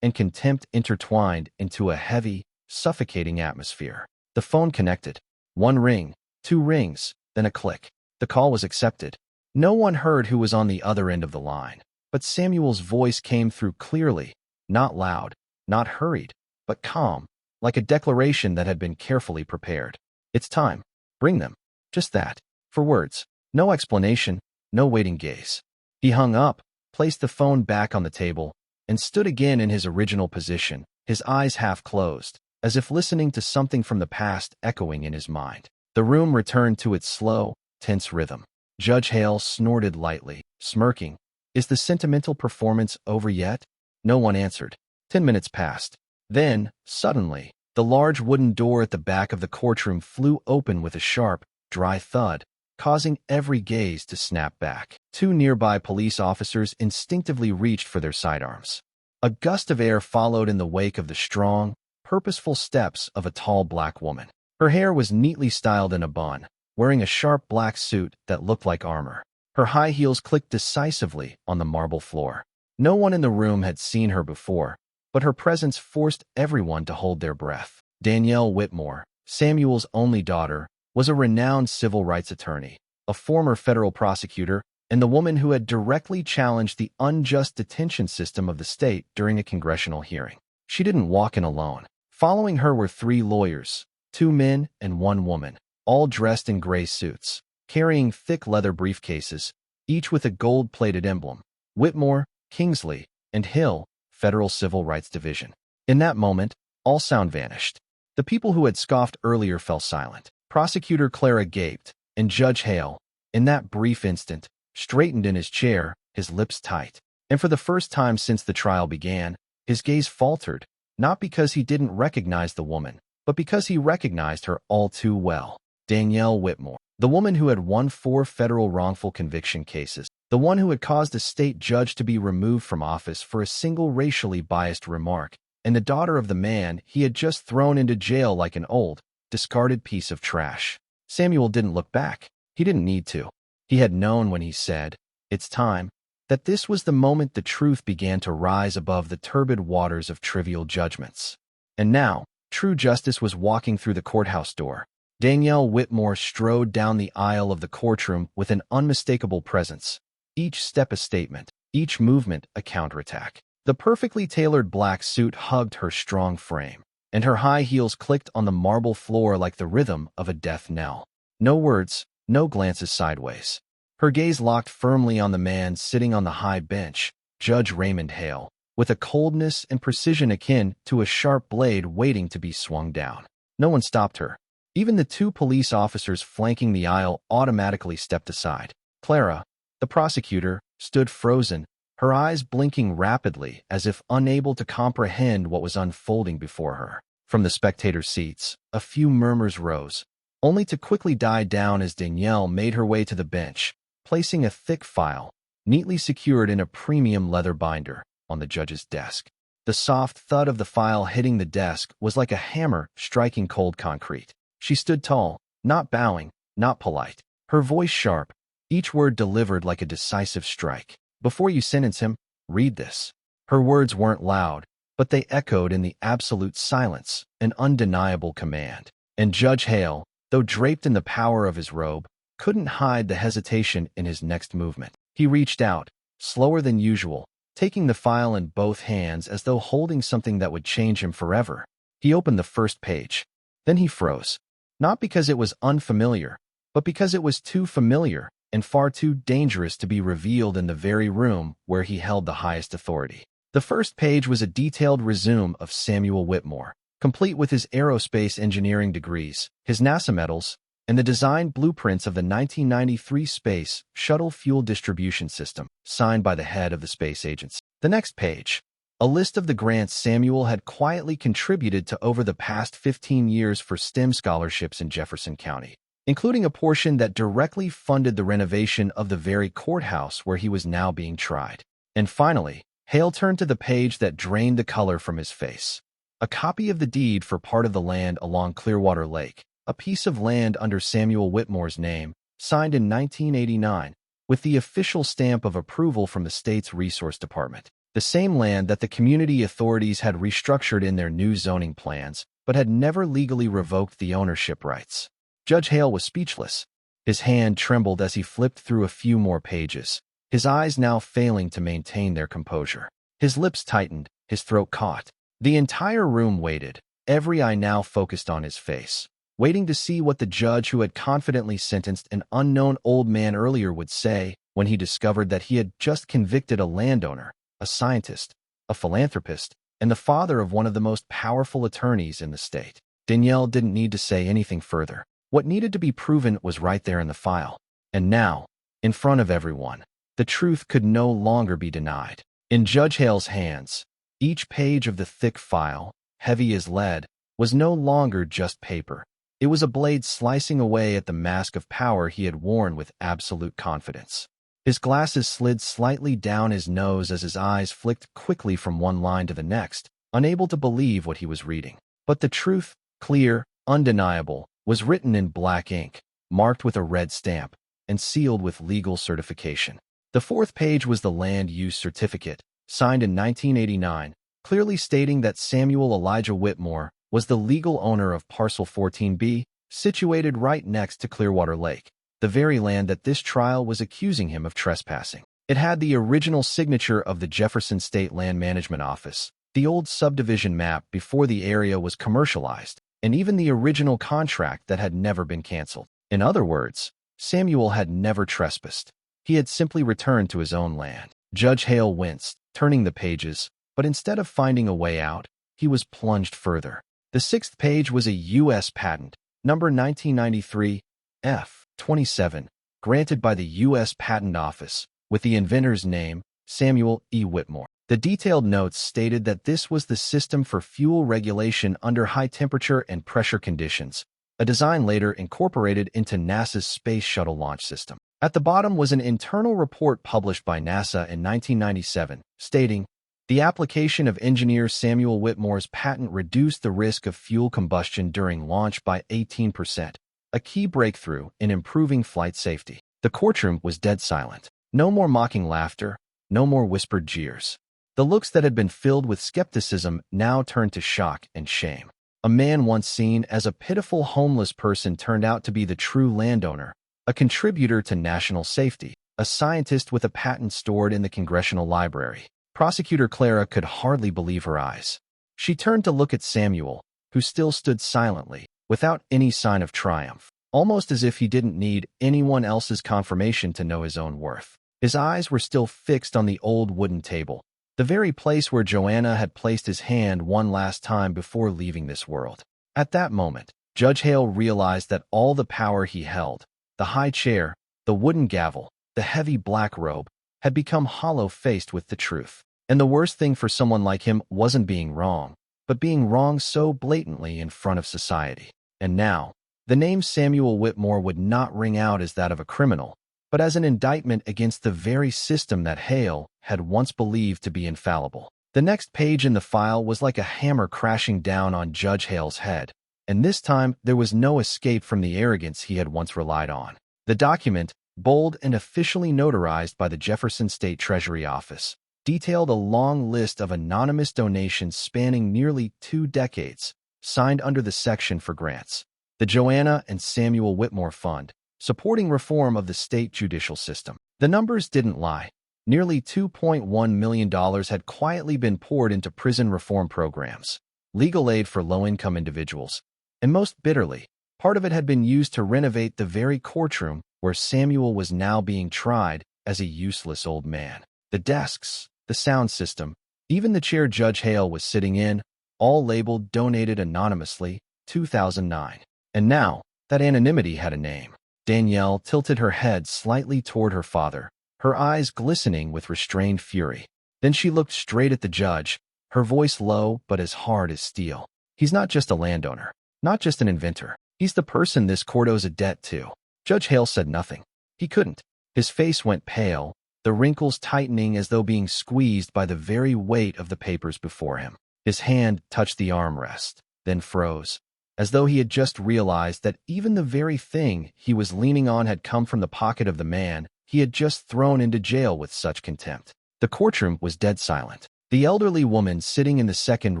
and contempt intertwined into a heavy, suffocating atmosphere. The phone connected. One ring, two rings, then a click. The call was accepted. No one heard who was on the other end of the line, but Samuel's voice came through clearly, not loud, not hurried, but calm, like a declaration that had been carefully prepared. It's time. Bring them. Just that. 4 words. No explanation, no waiting gaze. He hung up, placed the phone back on the table, and stood again in his original position, his eyes half closed, as if listening to something from the past echoing in his mind. The room returned to its slow, tense rhythm. Judge Hale snorted lightly, smirking. Is the sentimental performance over yet? No one answered. 10 minutes passed. Then, suddenly, the large wooden door at the back of the courtroom flew open with a sharp, dry thud, causing every gaze to snap back. 2 nearby police officers instinctively reached for their sidearms. A gust of air followed in the wake of the strong, purposeful steps of a tall black woman. Her hair was neatly styled in a bun, wearing a sharp black suit that looked like armor. Her high heels clicked decisively on the marble floor. No one in the room had seen her before, but her presence forced everyone to hold their breath. Danielle Whitmore, Samuel's only daughter, was a renowned civil rights attorney, a former federal prosecutor, and the woman who had directly challenged the unjust detention system of the state during a congressional hearing. She didn't walk in alone. Following her were 3 lawyers, 2 men and 1 woman, all dressed in gray suits, carrying thick leather briefcases, each with a gold-plated emblem. Whitmore, Kingsley, and Hill, Federal Civil Rights Division. In that moment, all sound vanished. The people who had scoffed earlier fell silent. Prosecutor Clara gaped, and Judge Hale, in that brief instant, straightened in his chair, his lips tight. And for the first time since the trial began, his gaze faltered, not because he didn't recognize the woman, but because he recognized her all too well. Danielle Whitmore, the woman who had won 4 federal wrongful conviction cases, the one who had caused a state judge to be removed from office for a single racially biased remark, and the daughter of the man he had just thrown into jail like an old, discarded piece of trash. Samuel didn't look back. He didn't need to. He had known when he said, "It's time," that this was the moment the truth began to rise above the turbid waters of trivial judgments. And now, true justice was walking through the courthouse door. Danielle Whitmore strode down the aisle of the courtroom with an unmistakable presence. Each step a statement, each movement a counterattack. The perfectly tailored black suit hugged her strong frame, and her high heels clicked on the marble floor like the rhythm of a death knell. No words, no glances sideways. Her gaze locked firmly on the man sitting on the high bench, Judge Raymond Hale, with a coldness and precision akin to a sharp blade waiting to be swung down. No one stopped her. Even the 2 police officers flanking the aisle automatically stepped aside. Clara, the prosecutor, stood frozen, her eyes blinking rapidly as if unable to comprehend what was unfolding before her. From the spectator seats, a few murmurs rose, only to quickly die down as Danielle made her way to the bench, placing a thick file, neatly secured in a premium leather binder, on the judge's desk. The soft thud of the file hitting the desk was like a hammer striking cold concrete. She stood tall, not bowing, not polite, her voice sharp, each word delivered like a decisive strike. "Before you sentence him, read this." Her words weren't loud, but they echoed in the absolute silence, an undeniable command. And Judge Hale, though draped in the power of his robe, couldn't hide the hesitation in his next movement. He reached out, slower than usual, taking the file in both hands as though holding something that would change him forever. He opened the first page. Then he froze. Not because it was unfamiliar, but because it was too familiar and far too dangerous to be revealed in the very room where he held the highest authority. The first page was a detailed resume of Samuel Whitmore, complete with his aerospace engineering degrees, his NASA medals, and the design blueprints of the 1993 Space Shuttle Fuel Distribution System, signed by the head of the space agency. The next page, a list of the grants Samuel had quietly contributed to over the past 15 years for STEM scholarships in Jefferson County, including a portion that directly funded the renovation of the very courthouse where he was now being tried. And finally, Hale turned to the page that drained the color from his face. A copy of the deed for part of the land along Clearwater Lake, a piece of land under Samuel Whitmore's name, signed in 1989, with the official stamp of approval from the state's Resource Department. The same land that the community authorities had restructured in their new zoning plans, but had never legally revoked the ownership rights. Judge Hale was speechless. His hand trembled as he flipped through a few more pages, his eyes now failing to maintain their composure. His lips tightened, his throat caught. The entire room waited, every eye now focused on his face, waiting to see what the judge who had confidently sentenced an unknown old man earlier would say when he discovered that he had just convicted a landowner, a scientist, a philanthropist, and the father of one of the most powerful attorneys in the state. Danielle didn't need to say anything further. What needed to be proven was right there in the file. And now, in front of everyone, the truth could no longer be denied. In Judge Hale's hands, each page of the thick file, heavy as lead, was no longer just paper. It was a blade slicing away at the mask of power he had worn with absolute confidence. His glasses slid slightly down his nose as his eyes flicked quickly from one line to the next, unable to believe what he was reading. But the truth, clear, undeniable, was written in black ink, marked with a red stamp, and sealed with legal certification. The fourth page was the land use certificate, signed in 1989, clearly stating that Samuel Elijah Whitmore was the legal owner of Parcel 14B, situated right next to Clearwater Lake, the very land that this trial was accusing him of trespassing. It had the original signature of the Jefferson State Land Management Office, the old subdivision map before the area was commercialized, and even the original contract that had never been canceled. In other words, Samuel had never trespassed. He had simply returned to his own land. Judge Hale winced, turning the pages, but instead of finding a way out, he was plunged further. The sixth page was a U.S. patent, number 1993, F27, granted by the U.S. Patent Office, with the inventor's name, Samuel E. Whitmore. The detailed notes stated that this was the system for fuel regulation under high temperature and pressure conditions, a design later incorporated into NASA's Space Shuttle launch system. At the bottom was an internal report published by NASA in 1997, stating, "The application of engineer Samuel Whitmore's patent reduced the risk of fuel combustion during launch by 18%, a key breakthrough in improving flight safety." The courtroom was dead silent. No more mocking laughter, no more whispered jeers. The looks that had been filled with skepticism now turned to shock and shame. A man once seen as a pitiful homeless person turned out to be the true landowner, a contributor to national safety, a scientist with a patent stored in the Congressional Library. Prosecutor Clara could hardly believe her eyes. She turned to look at Samuel, who still stood silently, without any sign of triumph, almost as if he didn't need anyone else's confirmation to know his own worth. His eyes were still fixed on the old wooden table, the very place where Joanna had placed his hand one last time before leaving this world. At that moment, Judge Hale realized that all the power he held, the high chair, the wooden gavel, the heavy black robe, had become hollow-faced with the truth. And the worst thing for someone like him wasn't being wrong, but being wrong so blatantly in front of society. And now, the name Samuel Whitmore would not ring out as that of a criminal, but as an indictment against the very system that Hale had once believed to be infallible. The next page in the file was like a hammer crashing down on Judge Hale's head, and this time there was no escape from the arrogance he had once relied on. The document, bold and officially notarized by the Jefferson State Treasury Office, detailed a long list of anonymous donations spanning nearly 2 decades, signed under the section for grants, the Joanna and Samuel Whitmore Fund, supporting reform of the state judicial system. The numbers didn't lie. Nearly $2.1 million had quietly been poured into prison reform programs, legal aid for low-income individuals, and most bitterly, part of it had been used to renovate the very courtroom where Samuel was now being tried as a useless old man. The desks, the sound system, even the chair Judge Hale was sitting in, all labeled Donated Anonymously, 2009. And now, that anonymity had a name. Danielle tilted her head slightly toward her father, her eyes glistening with restrained fury. Then she looked straight at the judge, her voice low but as hard as steel. "He's not just a landowner, not just an inventor. He's the person this court owes a debt to." Judge Hale said nothing. He couldn't. His face went pale, the wrinkles tightening as though being squeezed by the very weight of the papers before him. His hand touched the armrest, then froze. as though he had just realized that even the very thing he was leaning on had come from the pocket of the man he had just thrown into jail with such contempt. The courtroom was dead silent. The elderly woman sitting in the second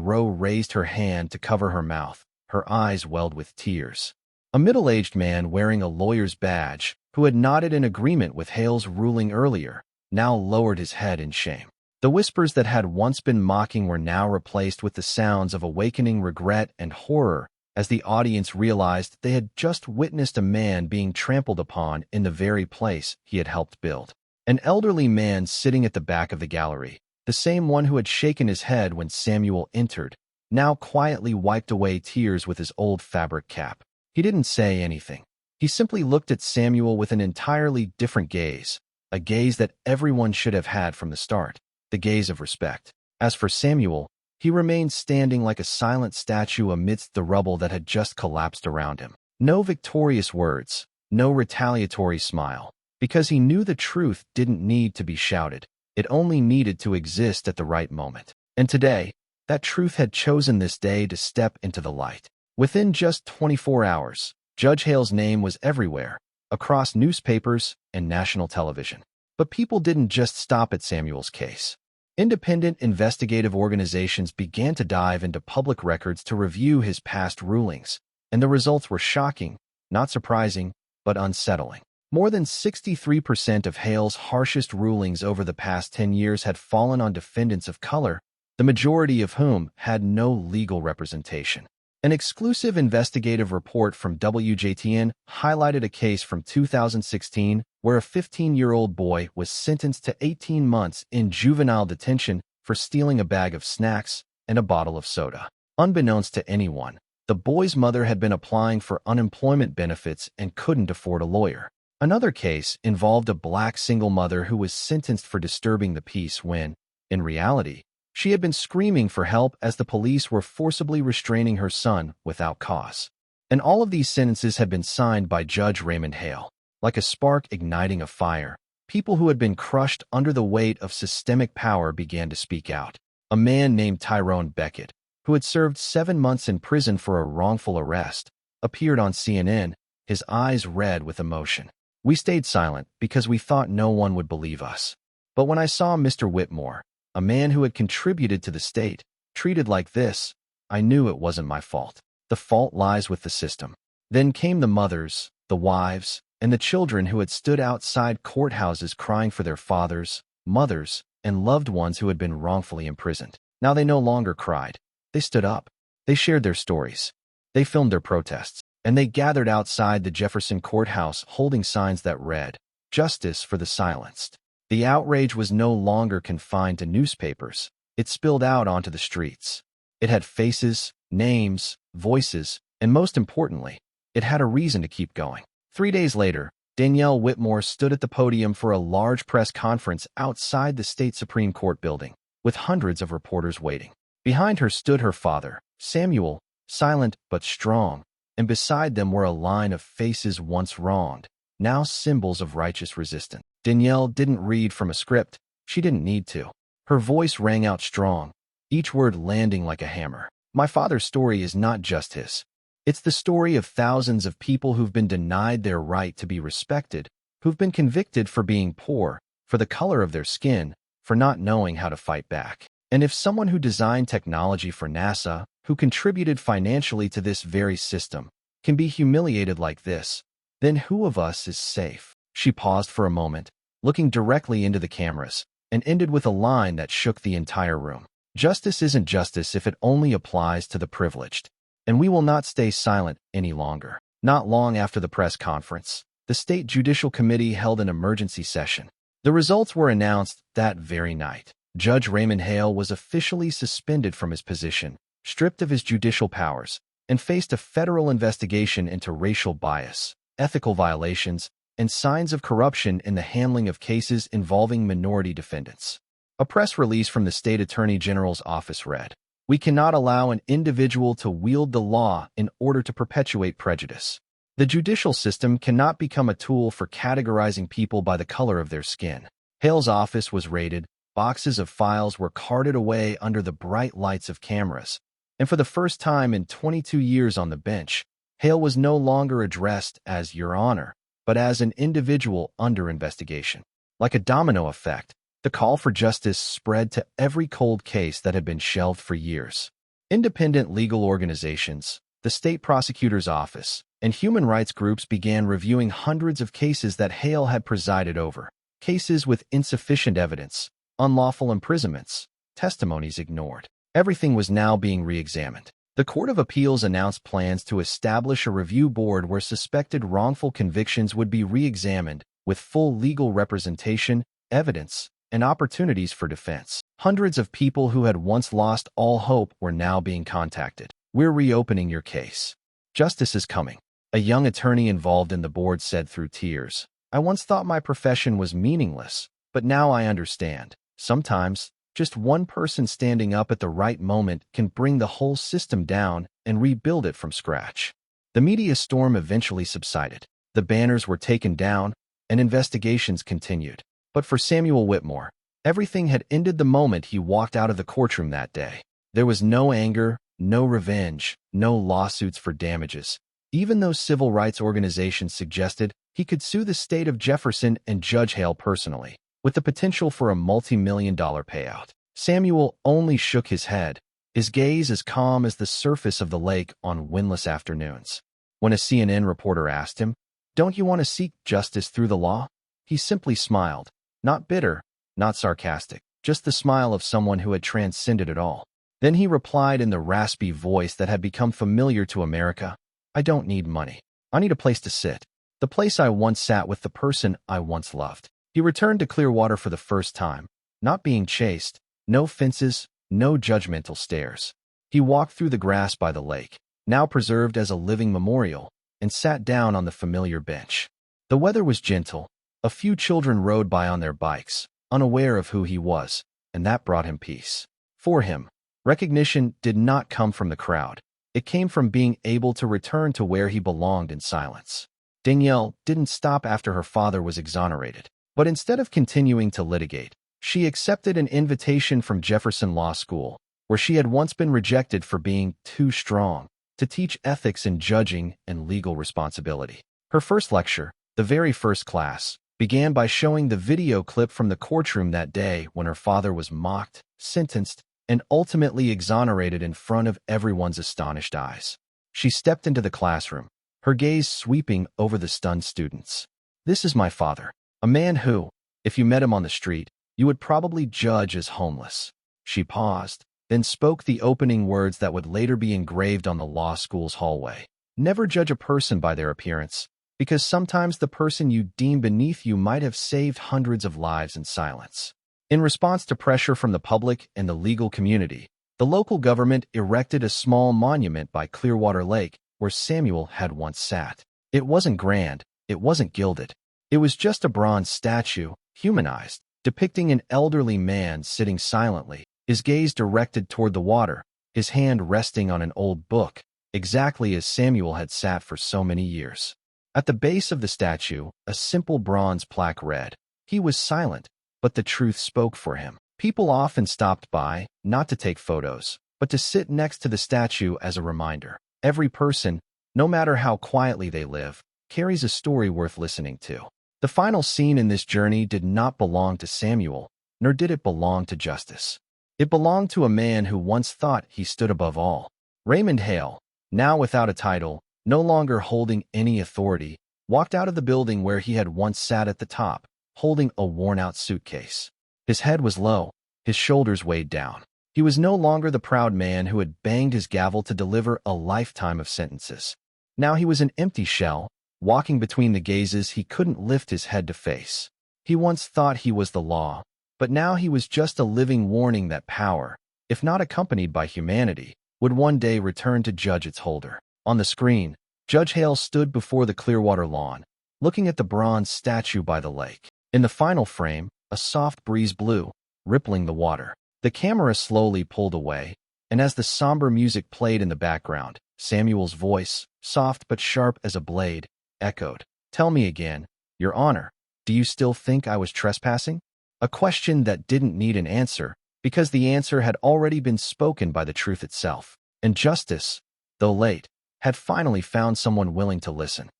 row raised her hand to cover her mouth, her eyes welled with tears. A middle-aged man wearing a lawyer's badge, who had nodded in agreement with Hale's ruling earlier, now lowered his head in shame. The whispers that had once been mocking were now replaced with the sounds of awakening regret and horror as the audience realized they had just witnessed a man being trampled upon in the very place he had helped build. An elderly man sitting at the back of the gallery, the same one who had shaken his head when Samuel entered, now quietly wiped away tears with his old fabric cap. He didn't say anything. He simply looked at Samuel with an entirely different gaze, a gaze that everyone should have had from the start, the gaze of respect. As for Samuel, he remained standing like a silent statue amidst the rubble that had just collapsed around him. No victorious words, no retaliatory smile, because he knew the truth didn't need to be shouted. It only needed to exist at the right moment. And today, that truth had chosen this day to step into the light. Within just 24 hours, Judge Hale's name was everywhere, across newspapers and national television. But people didn't just stop at Samuel's case. Independent investigative organizations began to dive into public records to review his past rulings, and the results were shocking, not surprising, but unsettling. More than 63% of Hale's harshest rulings over the past 10 years had fallen on defendants of color, the majority of whom had no legal representation. An exclusive investigative report from WJTN highlighted a case from 2016 where a 15-year-old boy was sentenced to 18 months in juvenile detention for stealing a bag of snacks and a bottle of soda. Unbeknownst to anyone, the boy's mother had been applying for unemployment benefits and couldn't afford a lawyer. Another case involved a black single mother who was sentenced for disturbing the peace when, in reality, she had been screaming for help as the police were forcibly restraining her son without cause. And all of these sentences had been signed by Judge Raymond Hale. Like a spark igniting a fire, people who had been crushed under the weight of systemic power began to speak out. A man named Tyrone Beckett, who had served 7 months in prison for a wrongful arrest, appeared on CNN, his eyes red with emotion. We stayed silent because we thought no one would believe us. But when I saw Mr. Whitmore, a man who had contributed to the state, treated like this, I knew it wasn't my fault. The fault lies with the system. Then came the mothers, the wives, and the children who had stood outside courthouses crying for their fathers, mothers, and loved ones who had been wrongfully imprisoned. Now they no longer cried. They stood up. They shared their stories. They filmed their protests. And they gathered outside the Jefferson Courthouse holding signs that read, "Justice for the silenced." The outrage was no longer confined to newspapers. It spilled out onto the streets. It had faces, names, voices, and most importantly, it had a reason to keep going. 3 days later, Danielle Whitmore stood at the podium for a large press conference outside the state Supreme Court building, with hundreds of reporters waiting. Behind her stood her father, Samuel, silent but strong, and beside them were a line of faces once wronged, now symbols of righteous resistance. Danielle didn't read from a script. She didn't need to. Her voice rang out strong, each word landing like a hammer. My father's story is not just his. It's the story of thousands of people who've been denied their right to be respected, who've been convicted for being poor, for the color of their skin, for not knowing how to fight back. And if someone who designed technology for NASA, who contributed financially to this very system, can be humiliated like this, then who of us is safe? She paused for a moment, looking directly into the cameras, and ended with a line that shook the entire room. Justice isn't justice if it only applies to the privileged. And we will not stay silent any longer. Not long after the press conference, the State Judicial Committee held an emergency session. The results were announced that very night. Judge Raymond Hale was officially suspended from his position, stripped of his judicial powers, and faced a federal investigation into racial bias, ethical violations, and signs of corruption in the handling of cases involving minority defendants. A press release from the State Attorney General's office read, "We cannot allow an individual to wield the law in order to perpetuate prejudice. The judicial system cannot become a tool for categorizing people by the color of their skin." Hale's office was raided, boxes of files were carted away under the bright lights of cameras, And for the first time in 22 years on the bench, Hale was no longer addressed as Your Honor, but as an individual under investigation. Like a domino effect, the call for justice spread to every cold case that had been shelved for years. Independent legal organizations, the state prosecutor's office, and human rights groups began reviewing hundreds of cases that Hale had presided over. Cases with insufficient evidence, unlawful imprisonments, testimonies ignored. Everything was now being re-examined. The Court of Appeals announced plans to establish a review board where suspected wrongful convictions would be re-examined, with full legal representation, evidence, and opportunities for defense. Hundreds of people who had once lost all hope were now being contacted. We're reopening your case. Justice is coming. A young attorney involved in the board said through tears, I once thought my profession was meaningless, but now I understand. Sometimes, just one person standing up at the right moment can bring the whole system down and rebuild it from scratch. The media storm eventually subsided. The banners were taken down, and investigations continued. But for Samuel Whitmore, everything had ended the moment he walked out of the courtroom that day. There was no anger, no revenge, no lawsuits for damages. Even though civil rights organizations suggested he could sue the state of Jefferson and Judge Hale personally, with the potential for a multi-million-dollar payout. Samuel only shook his head, his gaze as calm as the surface of the lake on windless afternoons. When a CNN reporter asked him, Don't you want to seek justice through the law? He simply smiled, not bitter, not sarcastic, just the smile of someone who had transcended it all. Then he replied in the raspy voice that had become familiar to America, I don't need money. I need a place to sit. The place I once sat with the person I once loved. He returned to Clearwater for the first time, not being chased, no fences, no judgmental stares. He walked through the grass by the lake, now preserved as a living memorial, and sat down on the familiar bench. The weather was gentle. A few children rode by on their bikes, unaware of who he was, and that brought him peace. For him, recognition did not come from the crowd. It came from being able to return to where he belonged in silence. Danielle didn't stop after her father was exonerated. But instead of continuing to litigate, she accepted an invitation from Jefferson Law School, where she had once been rejected for being too strong, to teach ethics in judging and legal responsibility. Her first lecture, the very first class, began by showing the video clip from the courtroom that day when her father was mocked, sentenced, and ultimately exonerated in front of everyone's astonished eyes. She stepped into the classroom, her gaze sweeping over the stunned students. This is my father. A man who, if you met him on the street, you would probably judge as homeless. She paused, then spoke the opening words that would later be engraved on the law school's hallway. Never judge a person by their appearance, because sometimes the person you deem beneath you might have saved hundreds of lives in silence. In response to pressure from the public and the legal community, the local government erected a small monument by Clearwater Lake where Samuel had once sat. It wasn't grand, it wasn't gilded. It was just a bronze statue, humanized, depicting an elderly man sitting silently, his gaze directed toward the water, his hand resting on an old book, exactly as Samuel had sat for so many years. At the base of the statue, a simple bronze plaque read, He was silent, but the truth spoke for him. People often stopped by, not to take photos, but to sit next to the statue as a reminder. Every person, no matter how quietly they live, carries a story worth listening to. The final scene in this journey did not belong to Samuel, nor did it belong to justice. It belonged to a man who once thought he stood above all. Raymond Hale, now without a title, no longer holding any authority, walked out of the building where he had once sat at the top, holding a worn-out suitcase. His head was low, his shoulders weighed down. He was no longer the proud man who had banged his gavel to deliver a lifetime of sentences. Now he was an empty shell, walking between the gazes he couldn't lift his head to face. He once thought he was the law, but now he was just a living warning that power, if not accompanied by humanity, would one day return to judge its holder. On the screen, Judge Hale stood before the Clearwater lawn, looking at the bronze statue by the lake. In the final frame, a soft breeze blew, rippling the water. The camera slowly pulled away, and as the somber music played in the background, Samuel's voice, soft but sharp as a blade, echoed. Tell me again, Your Honor, do you still think I was trespassing? A question that didn't need an answer, because the answer had already been spoken by the truth itself. And justice, though late, had finally found someone willing to listen.